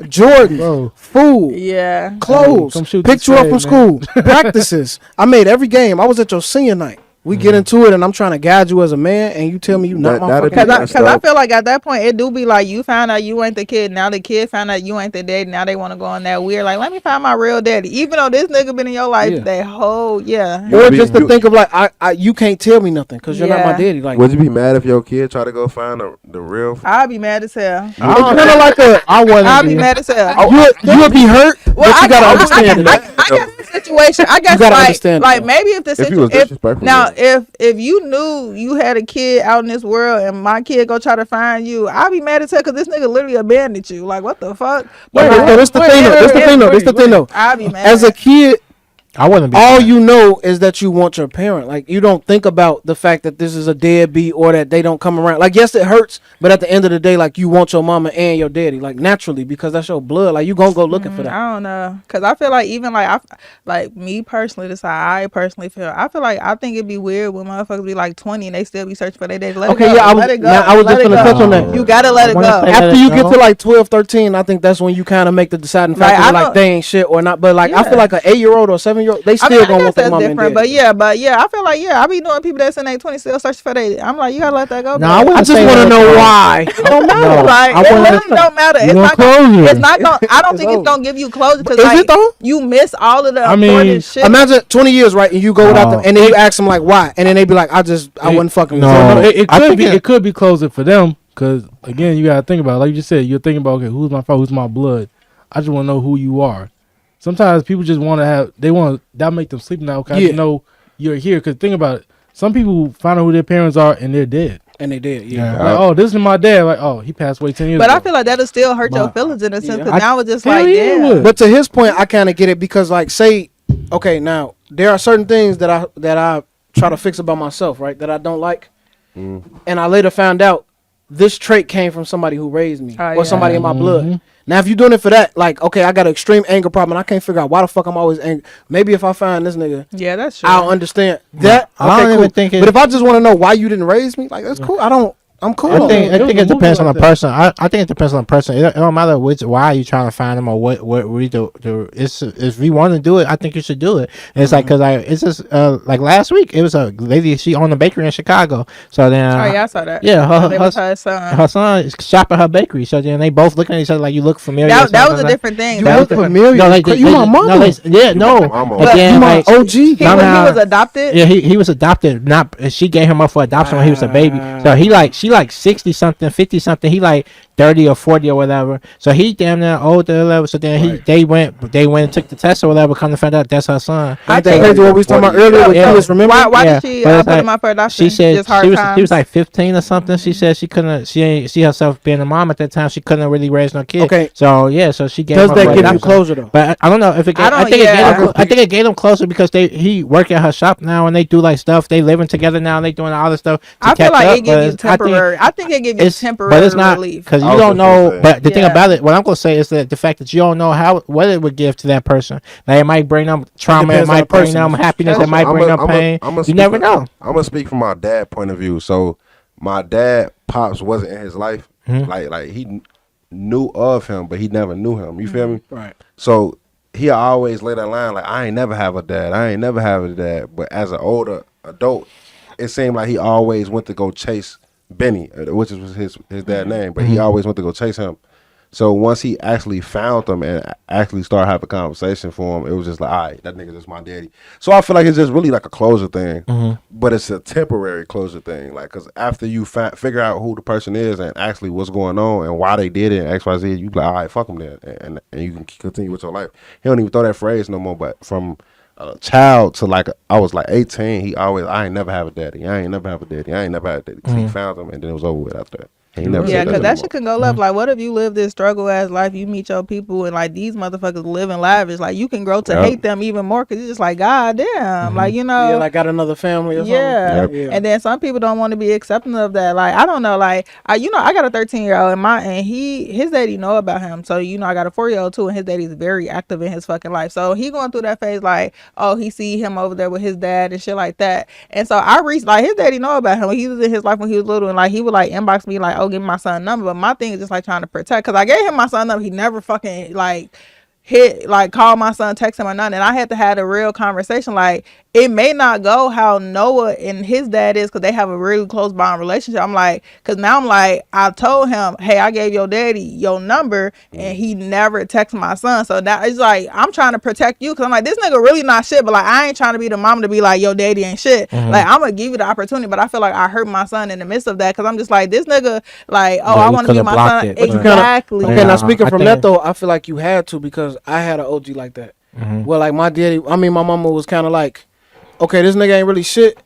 Jordan, food, Yeah. clothes, Come shoot picked this you up flag, from man. school, practices. I made every game. I was at your senior night. We get into it, and I'm trying to guide you as a man, and you tell me you not my fucking daddy. Because I feel like at that point it do be like you found out you ain't the kid. Now the kid found out you ain't the daddy. Now they want to go on that weird like let me find my real daddy. Even though this nigga been in your life that whole Or just to think of like I you can't tell me nothing because you're not my daddy. Like would you be mad if your kid try to go find the real? I'd be mad as hell. it's kind of like I'd be mad as hell. You would be hurt, but you gotta understand that. I guess the situation. I guess gotta like understand maybe if the situation. Now if you knew you had a kid out in this world and my kid go try to find you, I'd be mad as hell because this nigga literally abandoned you. Like what the fuck? This the thing though. I'd be mad. As a kid, I wouldn't be. All you know is that you want your parent. Like you don't think about the fact that this is a deadbeat or that they don't come around. Like yes, it hurts, but at the end of the day, like you want your mama and your daddy, like naturally because that's your blood. Like you gonna go looking for that. I don't know, cause I feel like even like me personally, this is how I personally feel. I feel like I think it'd be weird when motherfuckers be like 20 and they still be searching for their daddy. Let it go. Let it go. I was just gonna touch on that. You gotta let it go. After you get to like 12, 13, I think that's when you kind of make the deciding factor. Like they ain't shit or not. But like I feel like an 8-year-old or 7-year-old, they still gonna want their mom and daddy. But yeah, I feel like I be knowing people that's in their 20s still searching for their. I'm like, you gotta let that go. No, I just want to know why. It don't matter. Like it really don't matter. It's not gonna. I don't think it's gonna give you closure because like you miss all of the important shit. Imagine 20 years, right? And you go without them, and then you ask them like why, and then they be like, I wasn't fucking. No, it could be closure for them because again, you gotta think about it. Like you just said, you're thinking about okay, who's my father, who's my blood. I just want to know who you are. Sometimes people just want to have. They want that make them sleep now. Cause I know you're here. Because think about it. Some people find out who their parents are and they're dead. And they did, Like, oh, this is my dad. Like, oh, he passed away 10 years ago. But I feel like that'll still hurt your feelings in a sense. Because now it's just like, yeah. But to his point, I kind of get it because, like, say, okay, now there are certain things that I try to fix about myself, right? That I don't like, and I later found out this trait came from somebody who raised me or somebody in my Mm-hmm. blood. Now, if you're doing it for that, like, okay, I got an extreme anger problem, and I can't figure out why the fuck I'm always angry. Maybe if I find this nigga, that's true. I'll understand that. I don't Okay, even cool. think But if I just want to know why you didn't raise me, like, that's cool. I'm cool. I think it depends on the that. person. I think it depends on the person. It don't matter why you trying to find them or what we do. It's if we want to do it, I think you should do it. And it's like because it's just like last week it was a lady, she owned a bakery in Chicago. So then I saw that. Yeah, her son is shopping at her bakery. So then they both looking at each other like you look familiar. That was a different thing. You look familiar. No, You my mama. No. Mama. Again, You my like, OG. He was adopted. Yeah, he was adopted. Not she gave him up for adoption when he was a baby. So she like 60 something, 50 something. He like 30 or 40 or whatever. So he damn near older level. So then they went and took the test or whatever. Come to find out that's her son. I think crazy what we was talking about earlier with Chris. Remember? Why did she put him up for adoption? She said Just hard she times? was like 15 or something. She said she ain't see herself being a mom at that time. She couldn't really raise no kid. Okay. So so she gave Does him that up for give you adoption. closure though? But I don't know if it. I think it gave them closer because he work at her shop now and they do like stuff. They living together now and they doing all this stuff. I feel like it gives you temporary. I think it gives you temporary but it's not relief because you I was don't just gonna know. say. But the thing about it, what I'm gonna say is that the fact that you don't know what it would give to that person. Like it might bring them trauma. It depends on might the bring person. them happiness. It might bring them pain. You never know. I'm gonna speak from my dad point of view. So my dad pops wasn't in his life. Like he knew of him, but he never knew him. You feel me? Right. So he always lay that line like, I ain't never have a dad. I ain't never have a dad. But as an older adult, it seemed like he always went to go chase Benny, which was his dad's name. But he always went to go chase him. So once he actually found him and actually started having a conversation for him, it was just like, all right, that nigga just my daddy. So I feel like it's just really like a closure thing, but it's a temporary closure thing. Like, because after you figure out who the person is and actually what's going on and why they did it and XYZ, you be like, all right, fuck them then. And you can continue with your life. He don't even throw that phrase no more, but from a child to like, I was like 18, he always, I ain't never have a daddy. I ain't never have a daddy. I ain't never had a daddy. 'Cause he found him and then it was over with after that. Yeah, because that shit can go left. Like, what if you live this struggle ass life? You meet your people, and like these motherfuckers living lavish. Like, you can grow to hate them even more because you're just like, God damn, like Yeah, like got another family or something. Yeah. And then some people don't want to be accepting of that. Like, I don't know. Like, I got a 13-year-old and his daddy know about him. So I got a 4-year-old too, and his daddy's very active in his fucking life. So he going through that phase like, oh, he see him over there with his dad and shit like that. And so I reached like his daddy know about him. He was in his life when he was little, and like he would like inbox me like, oh, give me my son number. But my thing is just like trying to protect, because I gave him my son number. He never fucking like call my son, text him or nothing. And I had to have a real conversation. Like, it may not go how Noah and his dad is, because they have a really close bond relationship. I'm like, because now I'm like, I told him, hey, I gave your daddy your number and he never texted my son. So now it's like, I'm trying to protect you, because I'm like, this nigga really not shit, but like, I ain't trying to be the mom to be like, your daddy ain't shit. Like, I'm gonna give you the opportunity, but I feel like I hurt my son in the midst of that, because I'm just like, this nigga like, oh, I want to be my son. Exactly. Okay, now speaking from that though, I feel like you had to, because I had an OG like that. Well, like my mama was kind of like, okay, this nigga ain't really shit,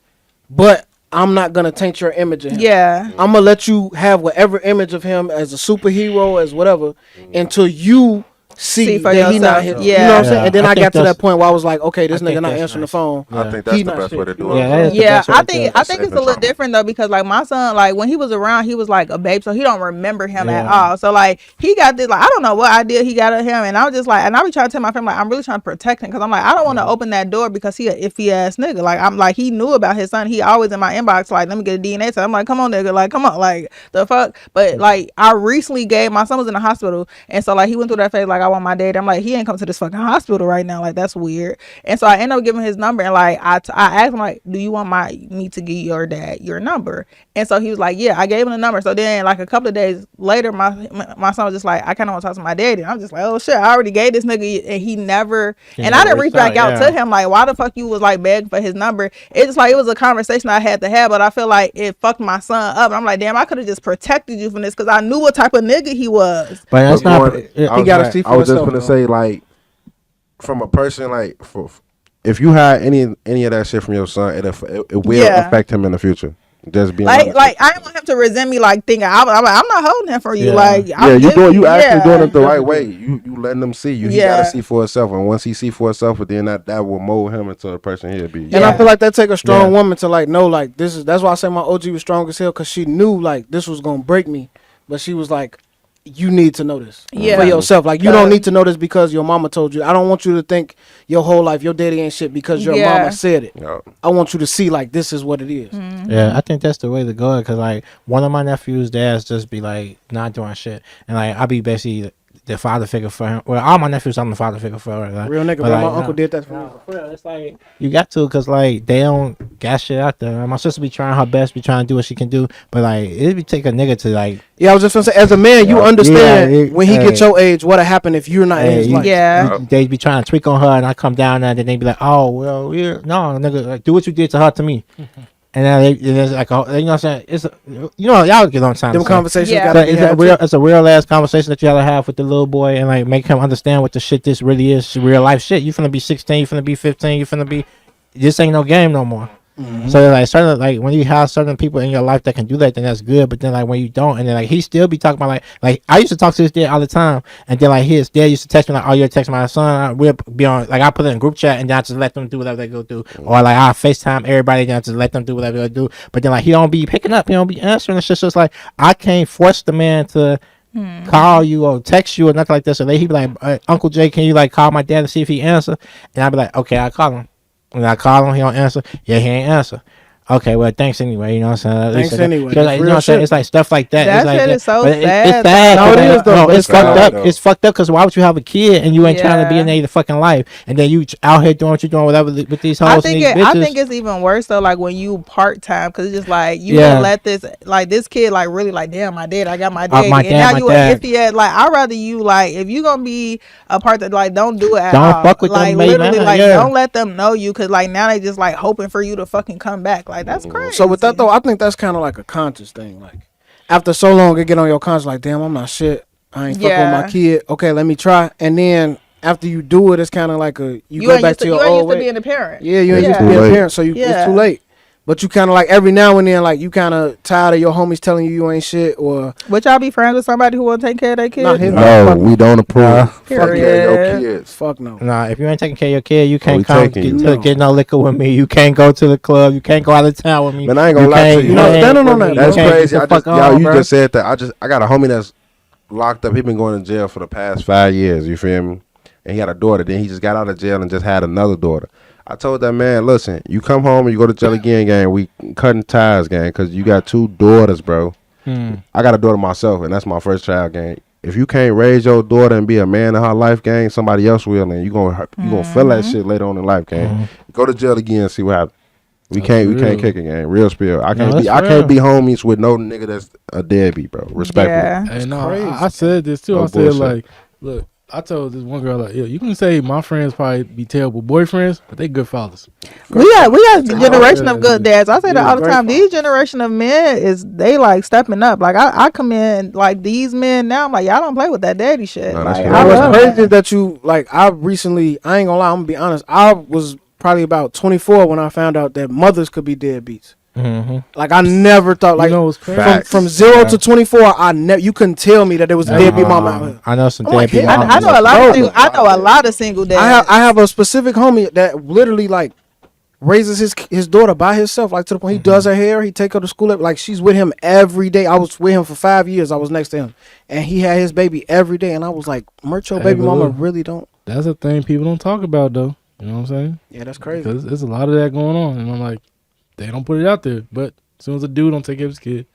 but I'm not gonna taint your image of him. Yeah. I'm gonna let you have whatever image of him as a superhero, as whatever, until you see for that he yourself. not him. Yeah. You know what I'm saying? And then I got to that's- that point where I was like, okay, this I nigga think not that's answering the nice. phone. I think that's He the not best shit. way to do it. Yeah, that is the Yeah, best way I to do think it. I think it's a little different though, because like my son, like when he was around, he was like a babe, so he don't remember him at all. So like he got this, like I don't know what idea he got of him, and I was just like, and I be trying to tell my family, like I'm really trying to protect him, because I'm like, I don't want to open that door because he a iffy ass nigga. Like I'm like, he knew about his son, he always in my inbox like, let me get a DNA test. I'm like, come on nigga, like come on, like the fuck. But like I recently my son was in the hospital, and so like he went through that phase like, I want my dad. I'm like, he ain't come to this fucking hospital right now, like that's weird. And so I ended up giving his number, and like I asked him like, do you want me to give your dad your number? And so he was like, yeah. I gave him the number. So then like a couple of days later, my son was just like, I kind of want to talk to my daddy. And I'm just like, oh shit, I already gave this nigga, and he never, and I didn't reach back out to him like, why the fuck you was like begging for his number? It's just like, it was a conversation I had to have, but I feel like it fucked my son up. And I'm like, damn, I could have just protected you from this, because I knew what type of nigga he was. But that's not. He got to see for I was just himself, gonna though. say, like, from a person, like, if you had any of that shit from your son, it will affect him in the future. Just being like I didn't want him to resent me, like thinking I'm not holding him for you. Yeah. Like you actually doing it the right way. You letting them see you. He gotta see for himself, and once he see for himself, then that will mold him into the person he'll be. And I feel like that take a strong woman to like know like this is. That's why I say my OG was strong as hell, because she knew like this was gonna break me, but she was like, you need to know this for yourself. Like, you don't need to know this because your mama told you. I don't want you to think your whole life your daddy ain't shit because your mama said it. I want you to see like this is what it is. Yeah, I think that's the way to go. Because like one of my nephew's dads just be like not doing shit, and like I be basically the father figure for him. Well, all my nephews, I'm the father figure for. Like, real nigga, but like, my uncle did that for me. For real, it's like you got to, cause like they don't got shit out there. My sister be trying her best, be trying to do what she can do, but like it be take a nigga to like. Yeah, I was just gonna say, as a man, you understand when he gets your age, what'll happen if you're not in his life. They be trying to tweak on her, and I come down there, and then they be like, "Oh well, no, nigga, like, do what you did to her to me." And then it's like, you know what I'm saying? It's y'all get on time. Them conversations it's a real ass conversation that you gotta have with the little boy, and like make him understand what the shit this really is, real life shit. You finna be 16, you finna be 15, you finna be. This ain't no game no more. So like certain, like when you have certain people in your life that can do that, then that's good. But then like when you don't, and then like he still be talking about like I used to talk to his dad all the time, and then like his dad used to text me like, "Oh, you're texting my son." We'll be on, like I put it in group chat, and then I just let them do whatever they go do, or like I FaceTime everybody, and I just let them do whatever they do. But then like he don't be picking up, he don't be answering and shit. So it's like I can't force the man to call you or text you or nothing like that. So he be like, "Uncle Jay, can you like call my dad and see if he answer?" And I be like, "Okay, I'll call him." When I call him, he don't answer. Yeah, he ain't answer. Okay, well, thanks anyway. You know what I'm saying? Thanks anyway. Like, you know what I'm saying? It's like stuff like that. That it's shit like, is so sad. sad. It's sad. No, it is though. It's fucked up. It's fucked up because why would you have a kid and you ain't trying to be in their fucking life, and then you out here doing what you're doing, whatever with these hoes and these bitches. I think it's even worse though. Like when you part time, because it's just like you gonna let this kid like really like, damn, my dad, I got my dad, and now you an iffy at like. I'd rather you like, if you gonna be a part that like, don't do it at all. Don't fuck with like them, literally man. like don't let them know you, because like now they just like hoping for you to fucking come back. Like that's crazy. So with that though, I think that's kind of like a conscious thing. Like after so long, it get on your conscience. Like, damn, I'm not shit. I ain't fucking with my kid. Okay, let me try. And then after you do it, it's kind of like you go back to your old way. You ain't used to being a parent. Yeah, you ain't used to being a parent, so it's too late. But you kind of like every now and then, like you kind of tired of your homies telling you ain't shit, or would y'all be friends with somebody who won't take care of their kids? No, we don't approve. Fuck your kids. Fuck no. Nah, if you ain't taking care of your kid, you can't get no liquor with me. You can't go to the club. You can't go out of town with me. Man, I ain't gonna lie to you. No, standing on that. That's crazy. You just said that. I got a homie that's locked up. He been going to jail for the past 5 years. You feel me? And he had a daughter. Then he just got out of jail and just had another daughter. I told that man, listen, you come home and you go to jail again, gang. We cutting ties, gang, because you got 2 daughters, bro. I got a daughter myself, and that's my first child, gang. If you can't raise your daughter and be a man in her life, gang, somebody else will, and you gonna feel that shit later on in life, gang. Go to jail again and see what happens. We can't kick it, gang. Real spill. I can't be homies with no nigga that's a deadbeat, bro. Respectfully. Hey, no, I said this too. I said like, look. I told this one girl like, yo, you can say my friends probably be terrible boyfriends, but they good fathers. We got a generation of good dads. I say that all the time. These generation of men they like stepping up. Like I come in like these men now. I'm like, y'all don't play with that daddy shit. No, like, what's crazy is that you like. I ain't gonna lie. I'm gonna be honest. I was probably about 24 when I found out that mothers could be deadbeats. Like I never thought, like, from 0 to 24, you couldn't tell me that there was a deadbeat mom out here. I know some deadbeat moms. I know a lot of single dads. I have a specific homie that literally like raises his daughter by himself, like to the point he does her hair, he take her to school, like she's with him every day. I was with him for 5 years. I was next to him, and he had his baby every day, and I was like, Mercho, baby mama really don't. That's a thing people don't talk about though. You know what I'm saying? Yeah, that's crazy. Because there's a lot of that going on, and I'm like, they don't put it out there. But as soon as a dude don't take care of his kid,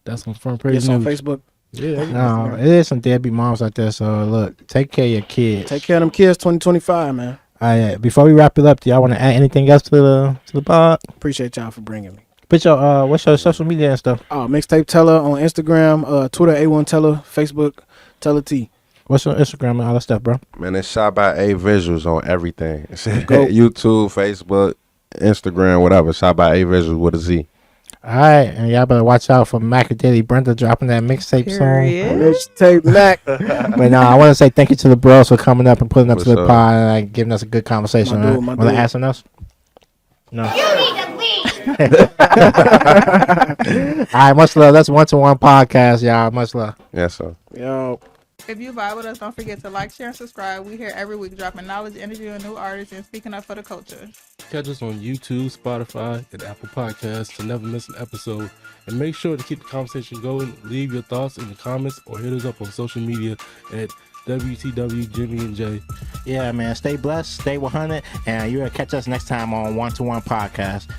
that's on front page news. On Facebook. Yeah. No, it is some deadbeat moms out there. So look, take care of your kids. Take care of them kids. 2025, man. All right. Before we wrap it up, do y'all want to add anything else to the pod? Appreciate y'all for bringing me. Put your what's your social media and stuff? Mixtape TELLA on Instagram, Twitter A1 TELLA, Facebook TELLA T. What's your Instagram and all that stuff, bro? Man, it's shot by A Visualz on everything. YouTube, Facebook, Instagram, whatever. Shot by A Visualz with a Z. All right, and y'all better watch out for Macadeli Brenda dropping that mixtape song. Mixtape Mac. But no, I want to say thank you to the bros for coming up and putting up to the pod and like, giving us a good conversation. Want to ask something else? No. You need to leave. All right, much love. That's 1-to-1 podcast, y'all. Much love. Yes, sir. Yo. If you vibe with us, don't forget to like, share, and subscribe. We here every week dropping knowledge, interviewing new artists, and speaking up for the culture. Catch us on YouTube, Spotify, and Apple Podcasts to never miss an episode. And make sure to keep the conversation going. Leave your thoughts in the comments or hit us up on social media at WTW Jimmy and Jay. Yeah, man. Stay blessed, stay 100, and you'll catch us next time on 1-to-1 podcast.